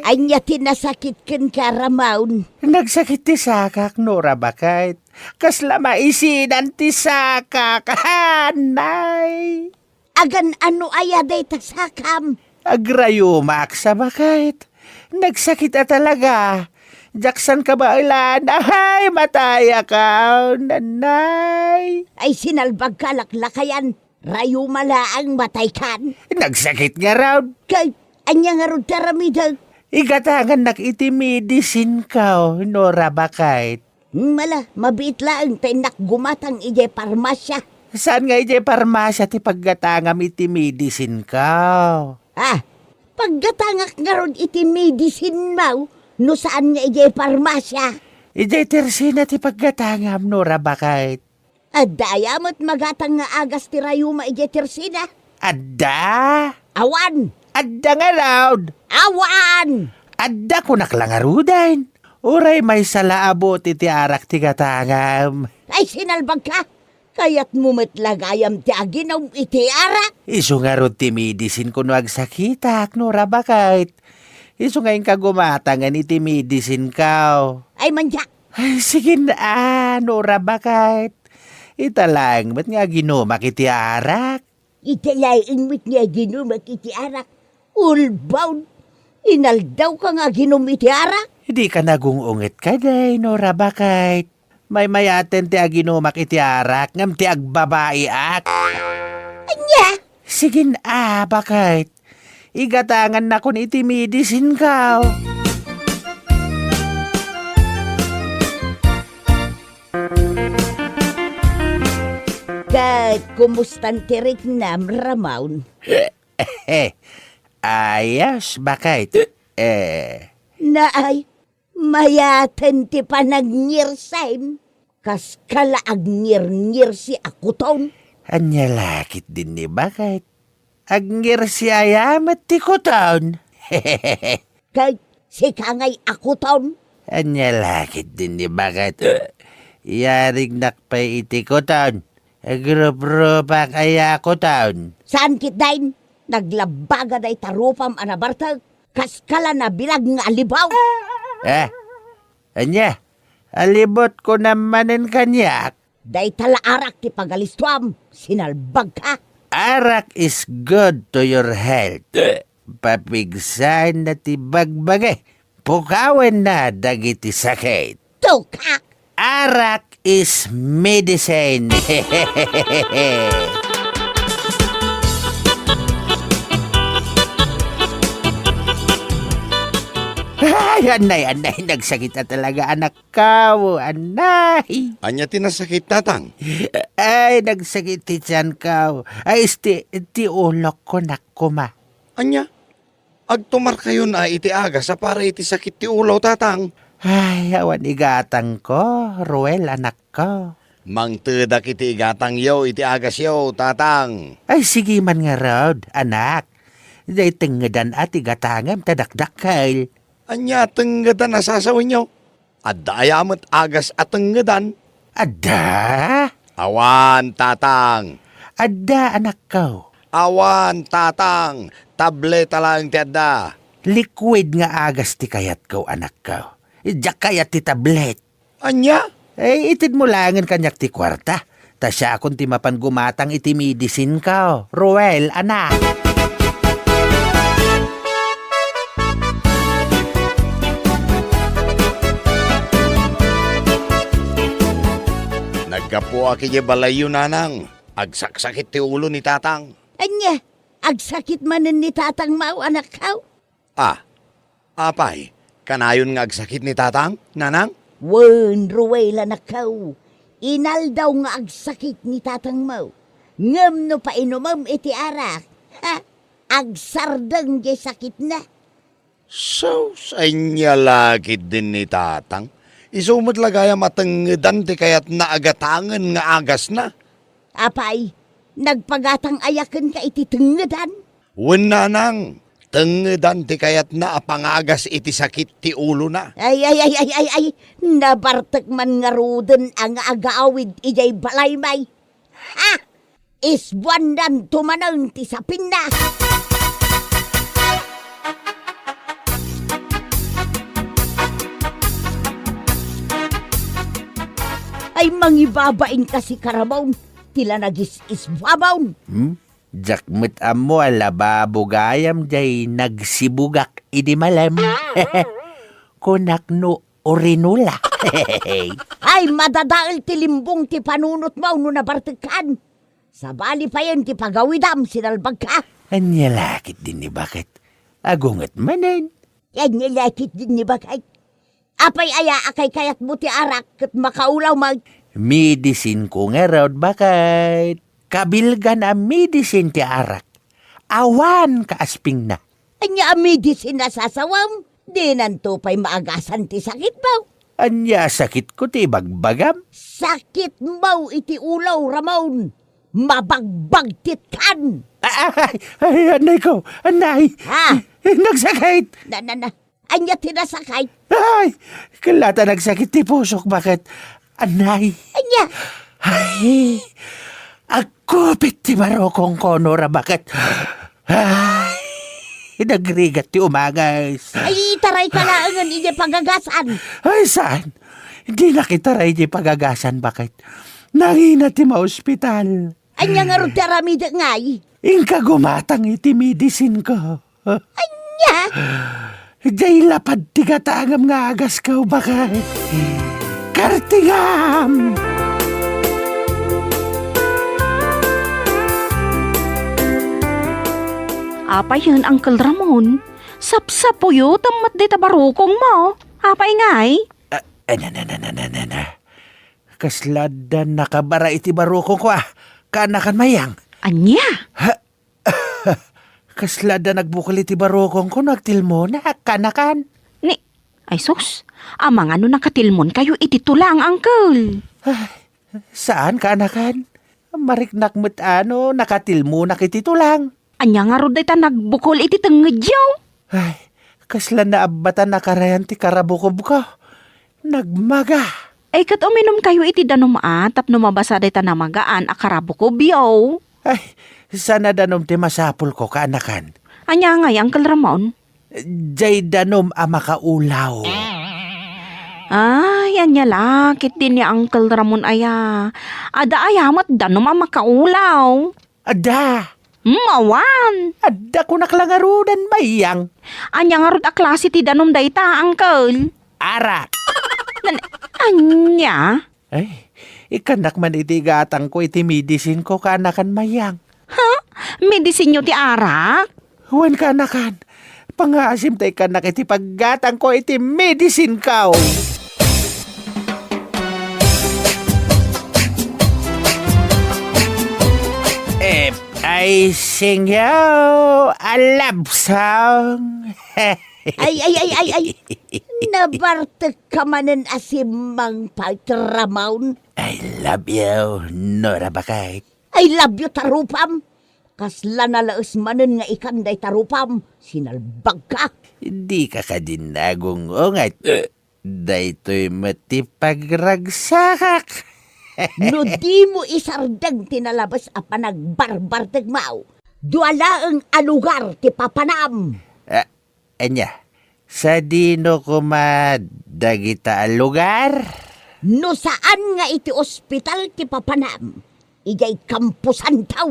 Anya tinasakit kan ka, Ramon. Nagsakit ti sakak, Nora bakit? Kasla maisinan ti sakak, anay. Agan ano ayaday tasakam. Agrayumak sa bakit? Nagsakit at talaga. Jackson ka ba ilan? Ay, mataya ka, nanay. Ay sinalbag ka laklakayan. Rayo mala ang matay kan. Nagsakit nga raw. Kay, anya nga ron taramidag. Igatangan nakitimidisin ka, Nora bakit? Mala, mabiit lang tayo nakgumatang ijay parmasya. Saan nga ijay parmasya ti paggatangam itimidisin ka? Paggatangak nga ron iti medicine mo, no saan nga ijay parmasya? Ijay tersina ti paggatangam, Nora bakit? Adayamot magatang nga agas ti rayuma ijay tersina. Adda? Awan! Adda nga raw. Awan! Adda ko naklangarudain. Uray may salaabo ti arak ti gatangam. Ay sinalbag ka! Kaya't mumitlagayam ti aginaw iti arak. Iso nga ron ti medicine kuno agsakitak, Nora bakit? Iso ngayon ka gumatangan iti medicine ka. Ay manja, Ay, sige na, Nora, bakit? Ita lang, ba't nga ginumak iti arak? italaing mit niya ginumak iti arak. Ulbound, inaldaw ka nga ginum iti arak. Hindi ka nagungungit ka day, Nora, bakit? May mayaten ti aginumak iti arak, ngam ti agbabae ak. Anya, Sige na, bakit? Igatangan na kun iti medicine ka. kat kumustan tirik nam ramaun. Ayos, bakit? Naay, mayaten ti panagnirsaim. Kas kalaag ngir si akuton. Anya lakit din ni bakit? Agngir si ayamat ti kuton. Kay si kangay akuton. Anya lakit din ni bakit? Yarig nakpay iti kuton. Agrup-rupa kaya kuton. Saan kitdain? Naglabaga day tarupam anabartag. Kas kala na bilag nga alibaw. Anya? Alibot ko namanin kanyak. Day talaarak ti pagalistuam. Sinalbag ka. Arak is good to your health. Papigsan na ti bagbage. Pukawen na dagiti sakit. Tukak! Arak is medicine. Ay, anay, nagsakit na talaga anak ka, anay. Anya tinasakit tatang. Ay, nagsakit ti tiyan ka. Ay, ti ulok ko nakuma. Anya, agtumar kayo na iti aga sa para iti sakit ti ulaw tatang. Ay, awan igatang ko, Ruel, anak ko. Mangtedak iti igatang yaw iti agas yaw tatang. Ay, sige man nga Rod, anak. Day tingadan at igatangam tadakdakal. Anya tenggedan nasasawin nyo. Adda ayamat agas at tenggedan. Ada? Awan tatang. Ada, anak ko. Awan tatang. Tableta lang ti adda. Liquid nga agas ti kayat ko, anak ko. Diyak kayat ti tablet. Anya? Eh, itid mo langan kanyak ti kwarta. Ta siya akong ti mapan gumatang iti medicine ka. Ruel, anak. Nagkapo aki balayo nanang. Agsaksakit ti ulo ni tatang. Anya, agsakit manen ni tatang mau anak kau. Apay, kanayon nga agsakit ni tatang, nanang? Wen, Ruel anak kau. Inal daw nga agsakit ni tatang mau. Ngem no pa inumam iti arak. Ha, agsardeng di sakit na. So, sa inya lagit din ni tatang. Isumot lagaya matenggedan ti kayat naagatangan nga agas na. Apay, nagpagatang ayaken ka iti tengedan. Wen nanang, tengedan ti kayat na apangagas iti sakit ti ulo na. Ay, nabartek man nga ruden ang agaawid ijay balaymay. Ha! Isbuandan tumanang ti sapin na. Ay mangibabain kasi karabaon, tila nagis-isbabaon. Jakmet amo alababo gayam jay nagsibugak idi malam. Kunak no orinula. Ay madadaal ti limbong ti panunot mo no nabartekan. Sa bali pa yan ti pagawidam sinalbag ka. Anya lakit din ni bakit? Agungat manen. Yan nilakit din ni bakay. Apay aya akay kayat mo ti arak kat makaulaw mag. Medicine ko nga Rod, bakit? Kabilgan ang medicine ti arak. Awan kaasping na. Anya medicine na sasawam. Di nanto pa'y maagasan ti sakit mo. Anya sakit ko ti bagbagam. Sakit mo iti ulaw ramon. Mabagbagtit kan. Ay, anay ko, anay. Ha? Nagsakit. Na. Anya tinasakay. Ay, kalata nagsakit ti pusok, bakit? Anay. Anya. Ay, agkupit ti barokong konora, bakit? Ay, Nagrigat ti umagas. Ay, taray ka laangan ije pagagasan. Ay, saan? Hindi na kita rin di pagagasan, bakit? Nangina ti ma-ospital. Anya nga ron taramid ngay. Ingka gumatang iti medicine ko. Anya? Jay lapad ti katangam nga agas ka, bakit? Kartingam! Apay yun, Uncle Ramon. Sapsapuyo, tamat di tabarukong mo. Apay ngay? Kasladan nakabara iti barukong ko Kanakan mayang. Anya? Kasladan nagbukal iti barukong ko nagtilmo na kanakan. Ni, ay sus, amang ano nakatilmon kayo iti tulang, Uncle. Saan kanakan? Mariknak mo't nakatilmo na kiti tulang. Anya nga ron ta nagbukol iti tengedyaw. Ay, kaslan na abatan nakarayan ti karabukob ko. Nagmaga. Ay kat uminom kayo iti danumaan tap numabasa ta namagaan akarabo ko biyaw. Ay, sana danom ti masapul ko kanakan. Anya nga Uncle Ramon? Jay danom makaulaw. Ay, anya lakit din ni Uncle Ramon aya. Ada ayamat danom makaulaw. Ada. Mawan! Ada ko naklangarudan mayang. Anya nga rod a klase ti danom dayta, Uncle. Arak. Anya? Ay, ikanak man iti gatang ko iti medicine ko kanakan mayang. Medicine nyo ti arak? Huwan kanakan. Pangasim tay kanak iti paggatang ko iti medicine kao. I sing you a love song. Ay. Nabartek ka manen asimang pagtramaun. I love you, Nora Bakay. I love you, tarupam. Kasla na laos manen nga ikanday tarupam. Sinalbag ka. Hindi ka kadinagong ungat. Daytoy matipagragsakak. No di mo isardag tinalabas a panagbarbartag mao. Dualaang alugar ti papanam. Anya, sa dino ko madagita ang lugar? No saan nga iti ospital ti papanam. Ijay kampusan taw.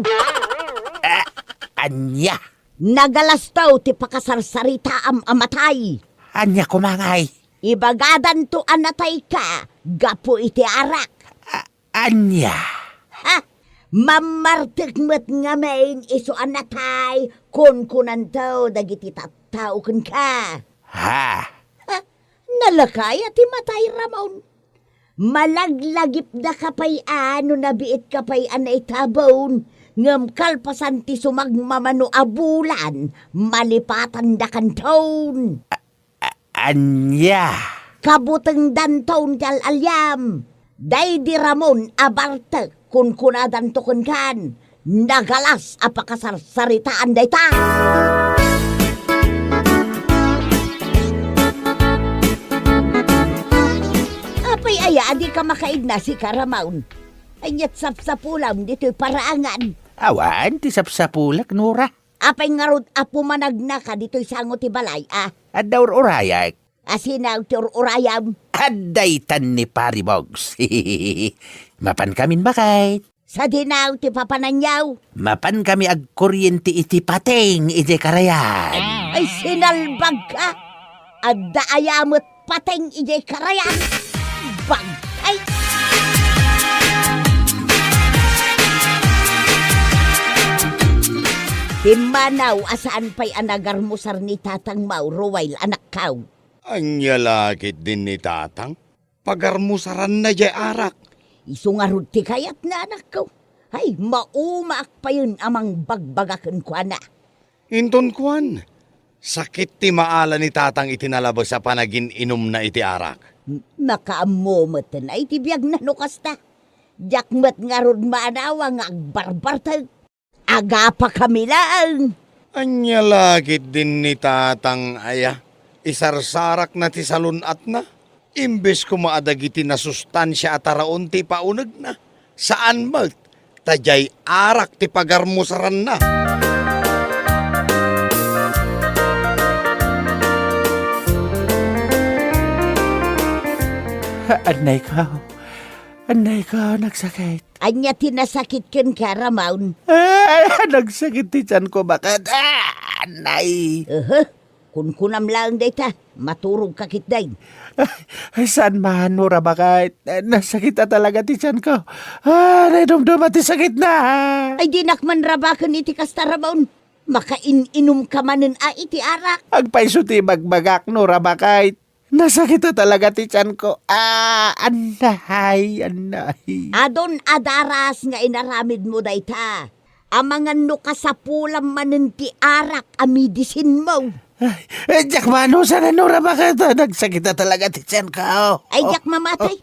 Anya? Nagalas taw ti pakasarsarita am amatay. Anya kumangay? Ibagadan to anatay ka. Gapo iti arak. Anya? Ha? Mamartek met nga main iso anatay kun kunantaw dagiti tattao kun ka. Ha? Ha? Nalakay at matay ramon. Malaglagip na kapay ano nabiit kapay anay tabon. Ngam kalpasan ti sumagmamano abulan. Malipatan da kanton. Anya? Kabuteng danton ti alyam. Day di ramon abartek kun kunadan to kun kan. Nagalas apakasarsaritaan day ta. Apay aya di ka makaigna si Karamaun. Anyat sapsapulam dito'y paraangan. Awan, ti sapsapulak, Nora. Apay ngarod apo managna ka dito'y sango ti balay Adaur urayak. Asinaw ti urayam. Adaytan ni Paribogs. Mapan kamin bakay. Sa dinaw ti papananyaw. Mapan kami ag kuryente iti pateng iti karayan. Ay sinalbag ka. Adda ayamot pateng ije karayan. Bagay. Himanaw asaan pa'y anagarmusar ni Tatang Mauro while anak kaw. Anya lakit din ni tatang. Pagarmusaran na jay arak. Isungarod ti kayat na anak ko. Ay, maumaak pa yun amang bagbagakan ko na. Inton kuan. Sakit ti maala ni tatang itinalabas sa panagin inom na iti arak. Makaamomot na iti biyag na nukasta. Jakmat nga rod maanawa nga agbarbartag. Aga pa kami lang. Anya lakit din ni tatang aya. Isarsarak na ti salunat na. Imbes ko maadagiti na sustansya at araon ti paunag na. Saan mag? Tajay arak ti pagarmusaran na. Anay ko, nagsakit. Anya tinasakit ken ka, Ramon. Nagsakit ti tiyan ko, bakit? Anay. Kunkunam lang data, maturog kakit dain. Ay, saan manura bakit? Nasakit na talaga ti tiyan ko. Naidumdum ti sakit na. Ay dinakman rabakan iti kasta, Ramon. Makain-inom ka manen iti arak. Agpaiso ti bagbagak no, rabakait. Nasakit na talaga ti tiyan ko. Anay. Adon adaras nga inaramid mo dayta. Amangan no kasapulam manen ti arak amidisin mo. Jack mano, sana no, rabakait. Nagsakit na talaga ti tiyan ko. Ay jak mamatay.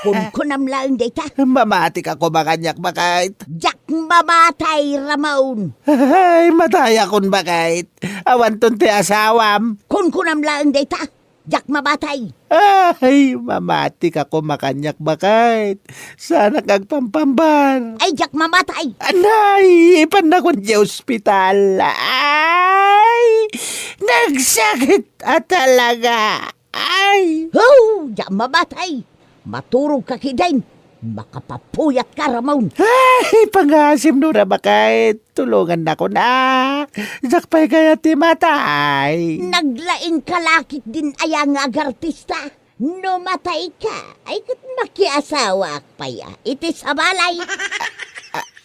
Kunkunam lang dayta. Mamati ka ko bakanyak bakait. Jak mamatay, Ramon. Ay, mataya kun bakait. Awan ton ti asawam. Kunkunam lang dayta. Jak mamatay. Ay, mamati ka ko makanyak bakait. Sana kagpampambar. Ay jak mamatay. Anay, ipan na ko di ospital. Ay, nagsakit talaga. Ay. Jak mamatay. Maturog ka kidain. Makapapuyat ka, Ramon. Ay, pangasim no na bakait. Tulungan na ko na. Sakpay kaya ti matay. Naglaing kalakit din ayang agartista. No matay ka, ay kat makiasawa paya. Iti sa balay.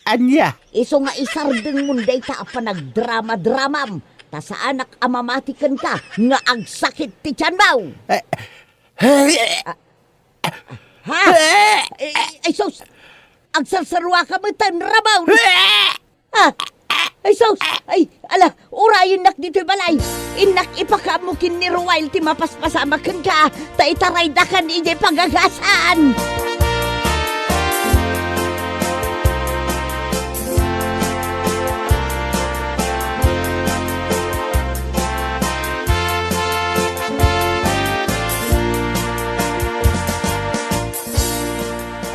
Anya? Iso nga isardeng munday ta pa nagdrama-dramam. Ta sa anak amamatikan ka, nga agsakit ti tiyan mo. Ha? Ay sos, agsarsarwa ka mo tan, Ramon. Ha? Ay sos, ay, ala, urayon nak dito'y balay. Inak ipakamukin ni Ruwail ti mapaspasamakan ka. Ta itaray dakan ije pagagasan.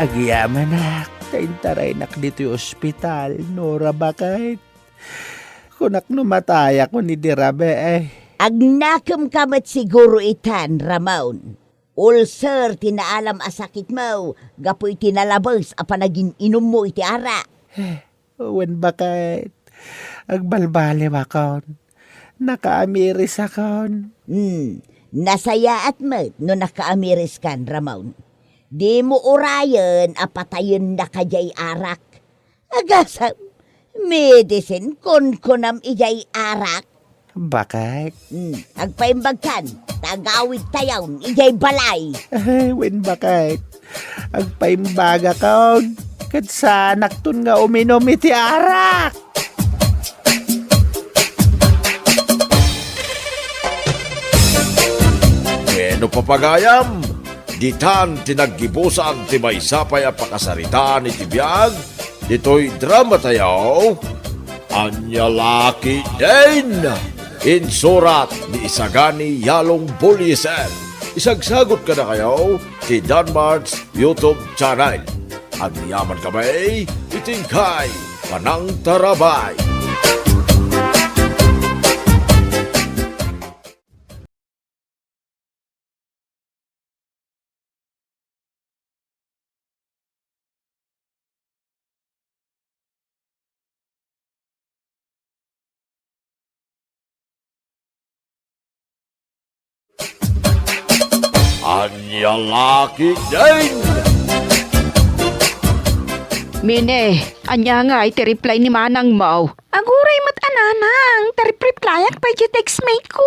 Agyaman nak, taintaray nak dito yung ospital, Nora bakit? Kunak numatay ako ni Dirabe eh. Agnakam kamat siguro itan, Ramon. Ulcer, tinaalam asakit mo. Gapoy tinalabas, apa naging inom mo iti ara. Wen bakit? Agbalbali akon. Nakaamiris akon. Nasaya at mo no nakaamiris kan, Ramon. Di mo urayan, apatayon na kajay arak. Agasam, medicine kunam ijay arak. Bakit? Agpaimbag kan, tagawid tayaw, ijay balay. Wen bakit? Agpaimbaga akon. Kat sa naktun nga uminom iti arak. Bueno papagayam, ditan tinaggibusan ti maysapay a pakasaritaan iti biag, dito'y drama tayaw, Anya Laki din! Insurat ni Isagani Yalong Buliesen. Isagsagot ka na kayo ti Danmar's YouTube channel. At niyaman kami, itingkay, Panang Tarabay. Anya Laki din! Mine, anya nga iti reply ni Manang mo. Aguray mat ananang, reply ak pa'y textmate ko.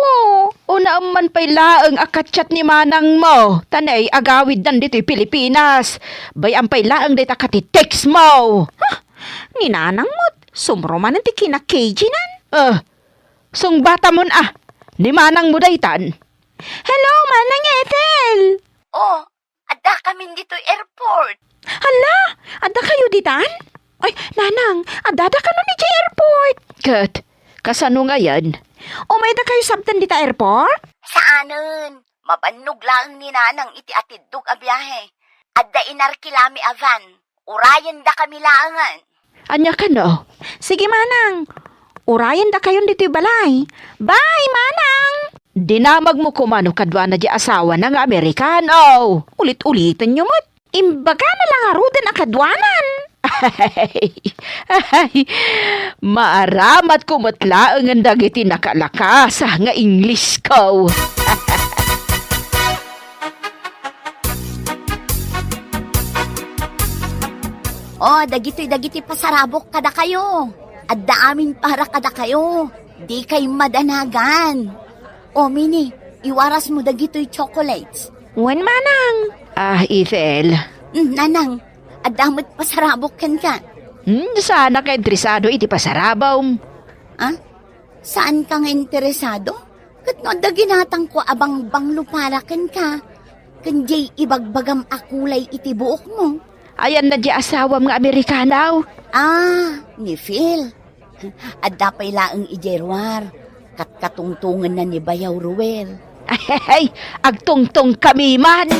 Una man pa'y laang akatchat ni Manang mo. Tanay agawid dan dito'y Pilipinas. Bayang pa'y laang dito akati text mo. Ni Nanang mo, sumroman ang tiki na KG nan. Sung bata mo ni Manang mo daytan. Hello, Manang Ethel! Oh, ada kami dito airport. Hala, ada kayo ditan? Ay, Nanang, adada ka nun ni airport. Kat, kasano nga yan? Umayda kayo sabtan dita airport? Saanon? Mabanog lang ni Nanang iti atidog a biyahe. Adda inarkilami a van. Urayan da kami laangan. Anya ka no? Sige, Manang. Urayan da kayon dito'y balay. Bye, Manang! Dinamag mo kumano kadwa na di asawa ng Amerikano. Ulit-ulitan nyo mo. Imbaga na lang arudan akadwanan. Ay, maaramat ko matlaang ang dagiti nakalakas nga English ko. Dagiti pasarabok kada kayo. Adda amin para kada kayo. Di kay madanagan. Mini, iwaras mo dagito'y chocolates. Wan manang. Ethel. Nanang, adamot pasarabok kan ka. Sana ka interesado iti pasarabaw. Saan ka nga interesado? Kat no, daginatang ko abang bangluparakan ka. Kanjay ibagbagam akulay iti buok mo. Ayan na di asawam nga Amerikanaw. Ni Phil. Adda pa'y laang ijerwar. Katkatungtungan na ni Bayaw Ruel. Ay, agtungtong kami man.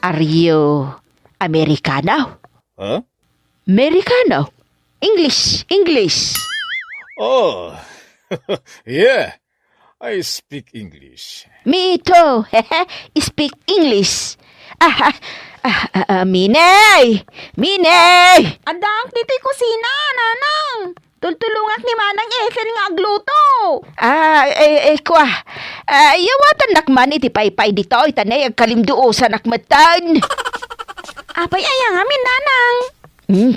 Are you Americano? Huh? Americano? English. Oh, yeah. I speak English. Me too. Speak English. Minay! Adang, tito'y kusina, nanang. Tultulungak ni Manang Ethel nga agluto. Kwa. Yawatan nakman iti paypay dito. Itanay agkalimduosan nakmatan. Apay ayang amin, nanang.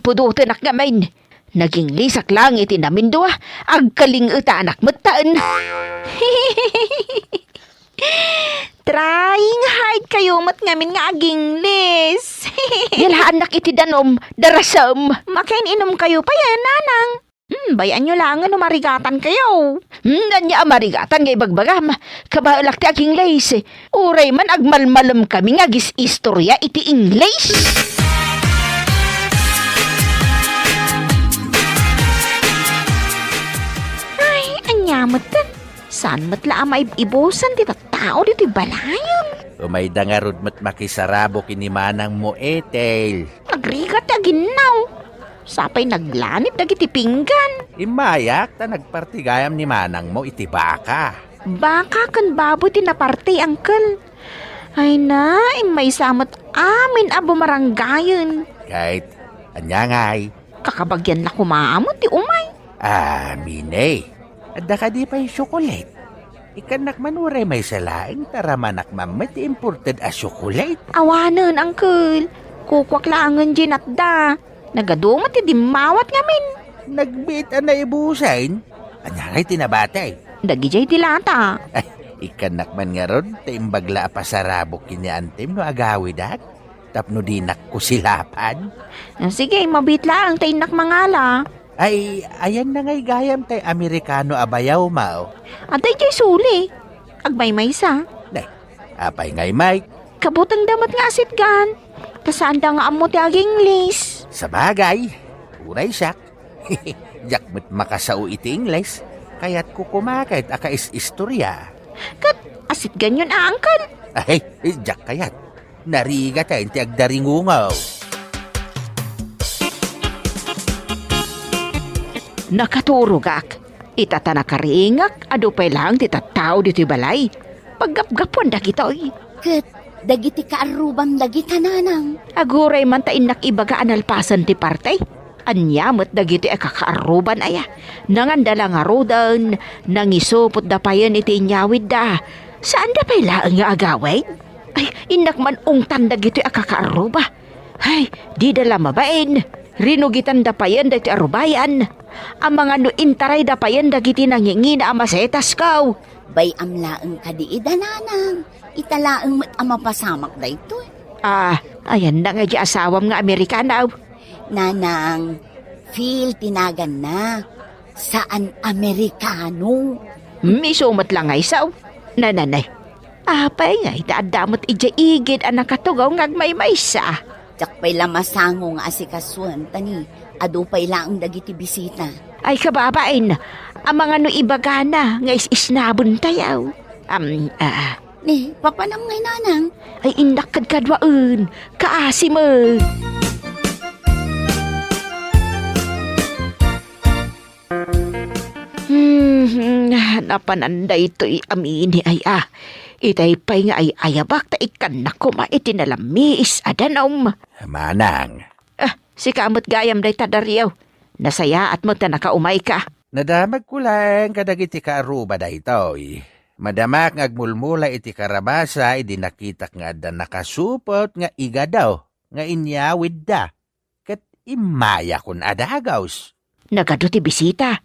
Pudutan nakgamin. Naging lisak lang iti namin dua. Agkaling anak matan. Trying hard kayo mat ngamin nga aging lis. Yalahan nak iti danom, darasam. Makain inom kayo pa yan, nanang. Bayan nyo lang ano marigatan kayo. Ganya marigatan ngay bagbagam. Kabalak ti aging lis. Uray man agmalmalam kami nga gis istorya iti English. Ay, anyamot tan. Saan matla may ibusan ti tao dito balayon? Umay dangarod mat makisarabo kini Manang mo, Ethel. Agrigat aginaw. Sapay naglanit dagiti pinggan. Imayak ta nagpartigayam ni Manang mo iti baka. Baka kan baboy tinaparte, uncle. Ay na, may samat amin abo maranggayon. Kahit anyangay. Kakabagyan na kumamot ti umay. Mine. Adda ka di pa yung chocolate. Ikanak manuray may salaing taramanak mamit imported a chocolate. Awanan, uncle. Kukwak langan dyan at da. Nagadumat ti dimawat ngamin. Nagbit na ibusain. Anyangay tinabatay. Dagijay dilata. Ay, ikanak man nga ron, taimbagla pasarabok kini antem no agawidat. Tapno dinak kusilapan. Sige, mabit lang tainak mangala. Ay, ayan na ngay gayam tay Amerikano abayaw mao. Atay jay suli. Agmay-may sa. Day, apay ngay Mike. Kabutang damat nga asitgan. Kasaan da nga amo ti aging lis. Sa bagay, uray siyak. Jakmet makasao iti Ingles, kaya't kukumakit akais istorya. Kat asit ganyan uncle. Ay, jak kayat. Nariga tayo ti agdaringungaw. Nakaturugak. Itatanakarengak, ado pa'y lang titatao dito'y balay. Paggapgapon da kito'y. Kat, dagiti kaarubam dagita nanang. Aguray man tain nakibaga analpasan ti partay. Anyamot dagiti kakaaruban aya. Nangandala nga rodan, nangisupot da payan iti inyawid da. Saan da pa'y laang nga agaway? Ay, inak man ungtan dagiti kakaaruba. Ay, di dala mabain. Rinugitan da payan dagiti arubayan. Ang mga no intaray da payan dagiti nangingina amasetas kaw. Bay amlaang kadiida nanang. Italaang amapasamak da ito. Ayan na nga di asawam nga Amerikanaw. Nanang, Phil tinagan na. Saan Amerikano? Misumat lang nga isaw. Nananay. Apay nga itaadamot ija igid ang nakatugaw ngagmay-may sa. Tsak pa'y lamasango nga asikasuan tani. Ado pa'y laang dagiti bisita. Ay kababain, ang mga no ibagana nga isnabon tayaw. Ni, papanam ngay nanang. Ay indak kadkadwaan, kaasi mo. Napananda ito'y amini ay Itay pa'y nga ay ayabak ta ikan na kuma itinalamiis adanom. Manang, Si kamot gayam day tadaryaw. Nasaya at mo ta nakaumay ka. nadamag ko lang kadag iti kaaruba da itoy. Madamak nga agmulmula iti karabasa, idi nakitak nga da nakasupot nga iga daw, nga inyawid da. Kat imaya kun adagaws. Nagado ti bisita.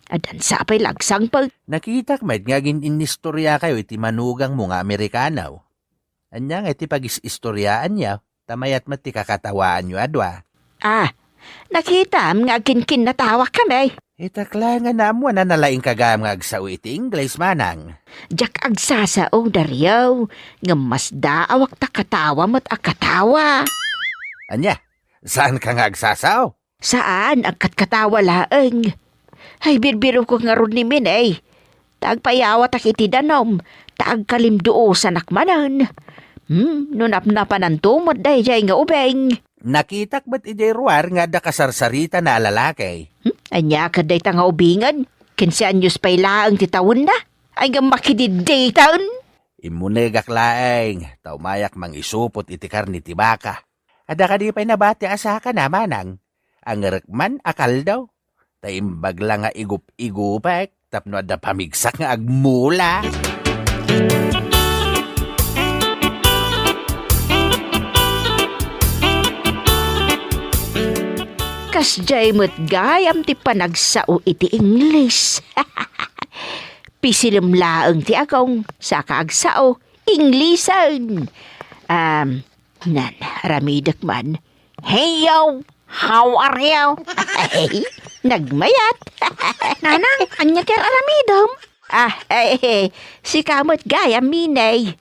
Adan sa apay lagsang pag. Nakitak med nga inistorya kayo iti manugang mo nga Amerikanaw. Anya nga iti pag-istoryaan niya, tamayat mati kakatawaan nyo adwa. Nakita nga kinkin natawa kami. Itakla nga namo na nalaing kagam nga agsaw iti Ingles manang. Jak agsasao daryaw. Nga mas daawak ta katawa mo't akatawa. Anya, saan ka nga agsasaw? Saan ang katkatawa laeng? Ay birbiro ko nga ron ni Minay. Tagpayawa tak iti danom. Taagkalimduo sa nakmanan. Nunapnapan ang tumot day jay nga ubeng. Nakitak ba't iti ruwar nga da kasarsarita na alalaki? Anya ka day nga ubingan. Kinsianyos pa'y laang titawon na. Ay nga makididay taon. Imunegak laeng, taumayak mang isupot iti karni ti baka. Ada ka di pa'y nabati asaka na manang. Ang rekman akal daw. Taimbag lang nga igup-igupek, tapno ada pamigsak nga agmula. Kasjay mo't gayam ti panagsao iti English. Pisilim laeng ti agong sa kaagsao Englishan. Nan, ramidak man. Hey yo, how are you? Ay, nagmayat. Nanang, anya kaya aramidom? Si kamot gayam minay.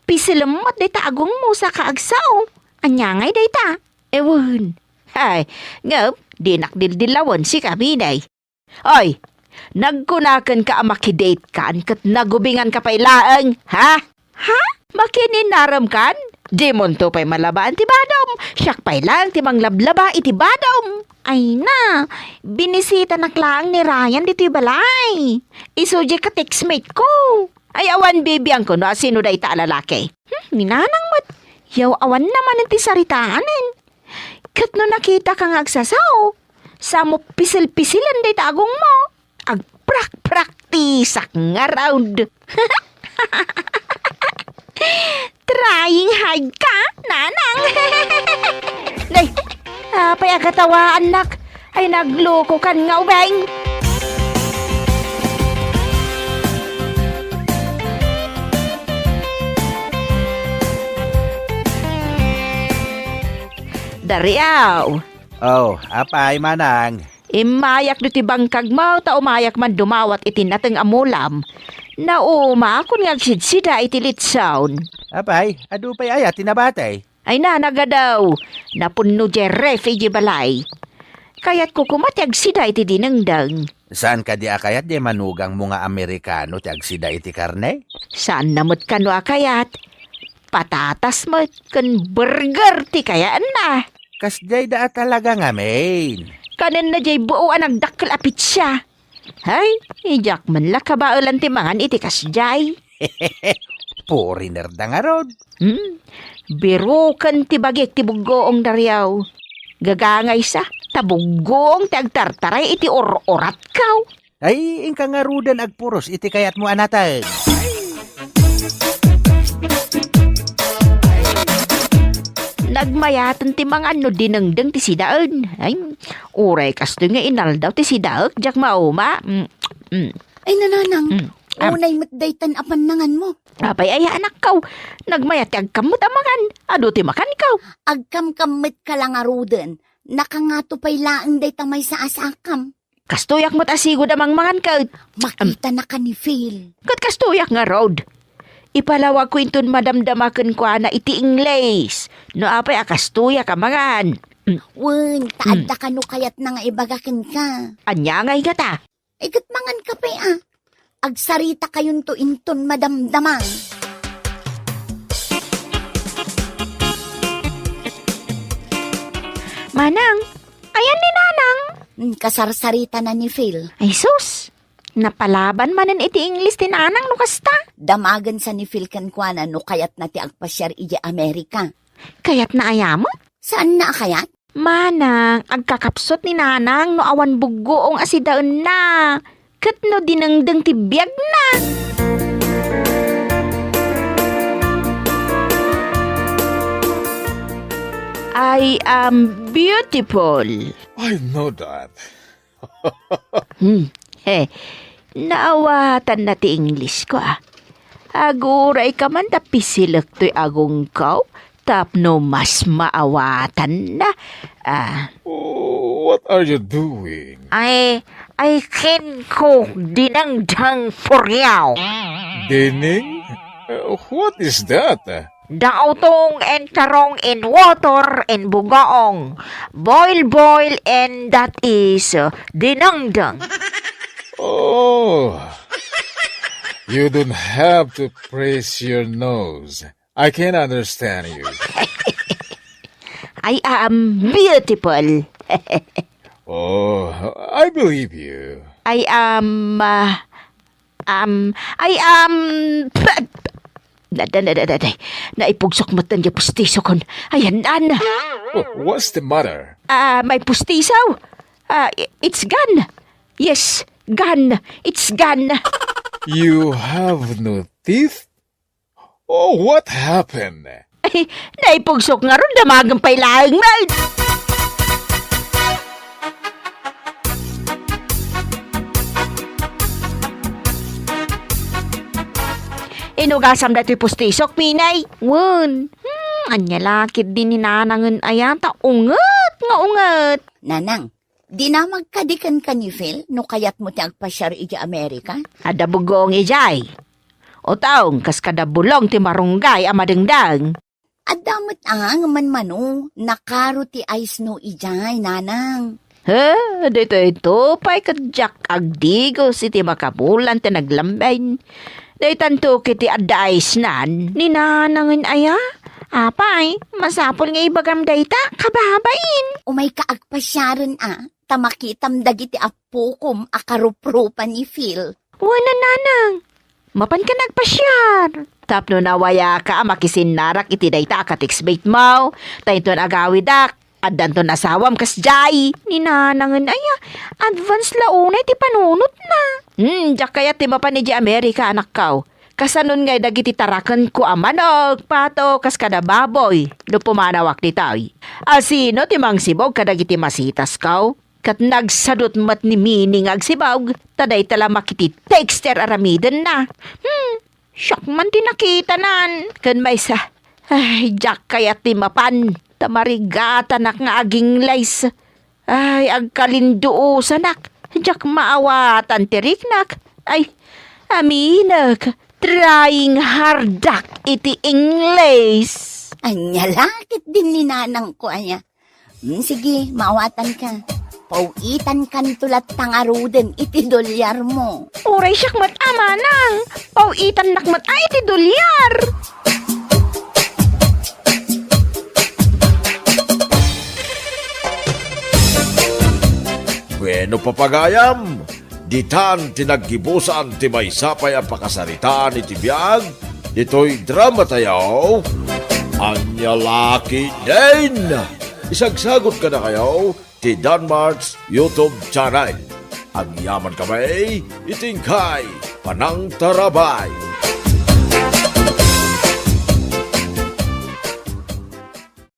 Pisilim mo't day taagong mo sa kaagsao. Anya ngay day ta. Ewan. Ay, ngap, dinakdildilawan si kaminay. Oy, nagkunakan ka makidate kan kat nagubingan ka pa'y laeng, ha? Ha? Makininaram kan? Di mon to pa'y malabaan ti badom. Siyak pa'y lang ti manglablaba iti badom. Ay na, binisita naklaang ni Ryan dito balay. Isuje ka textmate ko. Ay awan bibiyang ko no sino day ta lalaki. Ninanang mo't, yaw awan naman ti saritaanin. Kat no nakita kang agsasaw, sa mo pisil-pisilan day tagong mo. Agprak-praktisak nga round. Trying hard ka, nanang. Day, payagatawa anak, ay nagloko kan nga ubeng. Dariaw. Oh, apay manang. Imayak do ti bangkag mo, ta umayak man dumawat iti nateng amulam. Nauma kun nga agsidsida iti litsawn. Apay, adu pa'y ayat tinabatay. Ay na, nagadaw. Napunno di ref iti balay. Kaya't kukumat agsida iti dinengdang. Saan ka di akayat di manugang mga Amerikano ti agsida iti karne? Saan namot ka no akayat? Patatas mo kan burger ti kayaan na. Kasjay da talaga nga main. Kanan na jay buo ang dakkel apit siya. Hay, ijak man la kabaulan ti mangan iti kasjay. Foreigner da nga rod. Biro kan ti bagik ti bugoong daryaw. Gagangay sa, tabuggoong ti agtartaray iti or-orat kaw. Ay, ingka nga rudan agpuros iti kayat mo anatan. Nagmayatan ti mga ano dinengdeng ti sidaan. Ay, uray kasto nga inaldaw ti sidaak, jak mauma. Ay nananang, unay matdaytan apan nangan mo. Apay ay anak kaw, nagmayat ti agkamot amangan, ado ti makan kaw. Agkamkamit ka lang aruden, nakangato pa'y laang day tamay sa asakam. Kastuyak mo't asigod amang mangan kaw. Makita na ka ni Phil. Kat kastuyak nga road. Ipalawag ko inton madamdamakan ko na iti Ingles. No apay akastuyak amangan. Wen, taadda ka no kayat na nga ibagakin ka. Anya ngay gata. Ikat mangan ka pa Agsarita kayon to inton madamdamang. Manang, ayan ni Nanang. Kasarsarita na ni Phil. Ay sus, napalaban manan iti English ti nanang no kasta. Damagan sa ni Phil kankwana no kayat na ti agpasyar iji Amerika. Kayat na ayamo? Saan na kayat? Manang, agkakapsot ni nanang no awan bugoong asidaan na. Kat no dinengdeng ti biyag na. I am beautiful. I know that. Naawatan na ti English ko Aguray ka man tapisilak to'y agong kaw. Tapno mas maawatan na. Oh, what are you doing? I can cook dinangdang foryaw. Dining? What is that? Daotong and tarong in water and bugaong. Boil and that is dinangdang. Oh, you don't have to praise your nose. I can understand you. I am beautiful. Oh, I believe you. I am naipugsok mo tan pustiso kon. Ayan, Oh, what's the matter? may pustisaw. It's gone. Yes, gone. It's gone. You have no teeth? Oh, what happened? Ay, naipugsok nga ron, damagang pailaang man. Inugasam na ito'y pustisok, Minay. Wan, anya lakit din ni nanangan ayata. Ungat nga ungat. Nanang, di na magkadikan ka ni Phil no kayat mo ti agpasyar iji Amerika? Ada bugong ijay. O taong kas kada bulong ti marunggay amadengdang. At damot ang manmano, nakaro ti ice no ijay, nanang. Dito ito, pa'y kadyak agdigos iti makabulan ti naglambayn. Day tanto kiti adais nan, ni nanangin aya. Apay, masapol nga ibagam dayta, kababain. Umay kaagpasyaran tamakitam dagiti apukom akarupropa ni Phil. Wala nanang, mapan ka nagpasyar. Tapno nawaya ka makisinarak iti dayta katikspate mo. Tayton agawidak, at danton asawam kas jay. Ni nanangin aya, advance launay ti panunot na. Diyak kaya ti mapan ni Amerika anak kaw. Kasanon ngay dagiti tarakan ko amanog, pato, kas kada baboy. Do pumanawak ti taoy. Asino ti mang sibog kadagiti masitas kaw? Kat nagsadot mat ni mining agsibog. Taday tala makiti texter aramiden na. Siyak man ti nakita nan. Kan may sa, ay, jak kaya ti mapan. Tamarigata nak nga aging lays. Ay, agkalinduo sanak. Jak maawatan ti riknak. Ay, aminag. Trying hardak iti English. Anya lakit din ni nanang ko aya. Sige, maawatan ka. Pauitan kan tulat tangaruden iti dolyar mo. Uray siyak mat amanang. Pauitan nakmat ay iti dolyar. Bueno papagayam, ditan tinaggibusan ti may sapay ang pakasaritaan iti biyag, dito'y drama tayo, Anya Laki din! Isagsagot ka na kayo, ti Danmar's YouTube channel. Ang yaman kamay, itingkay, panang tarabay.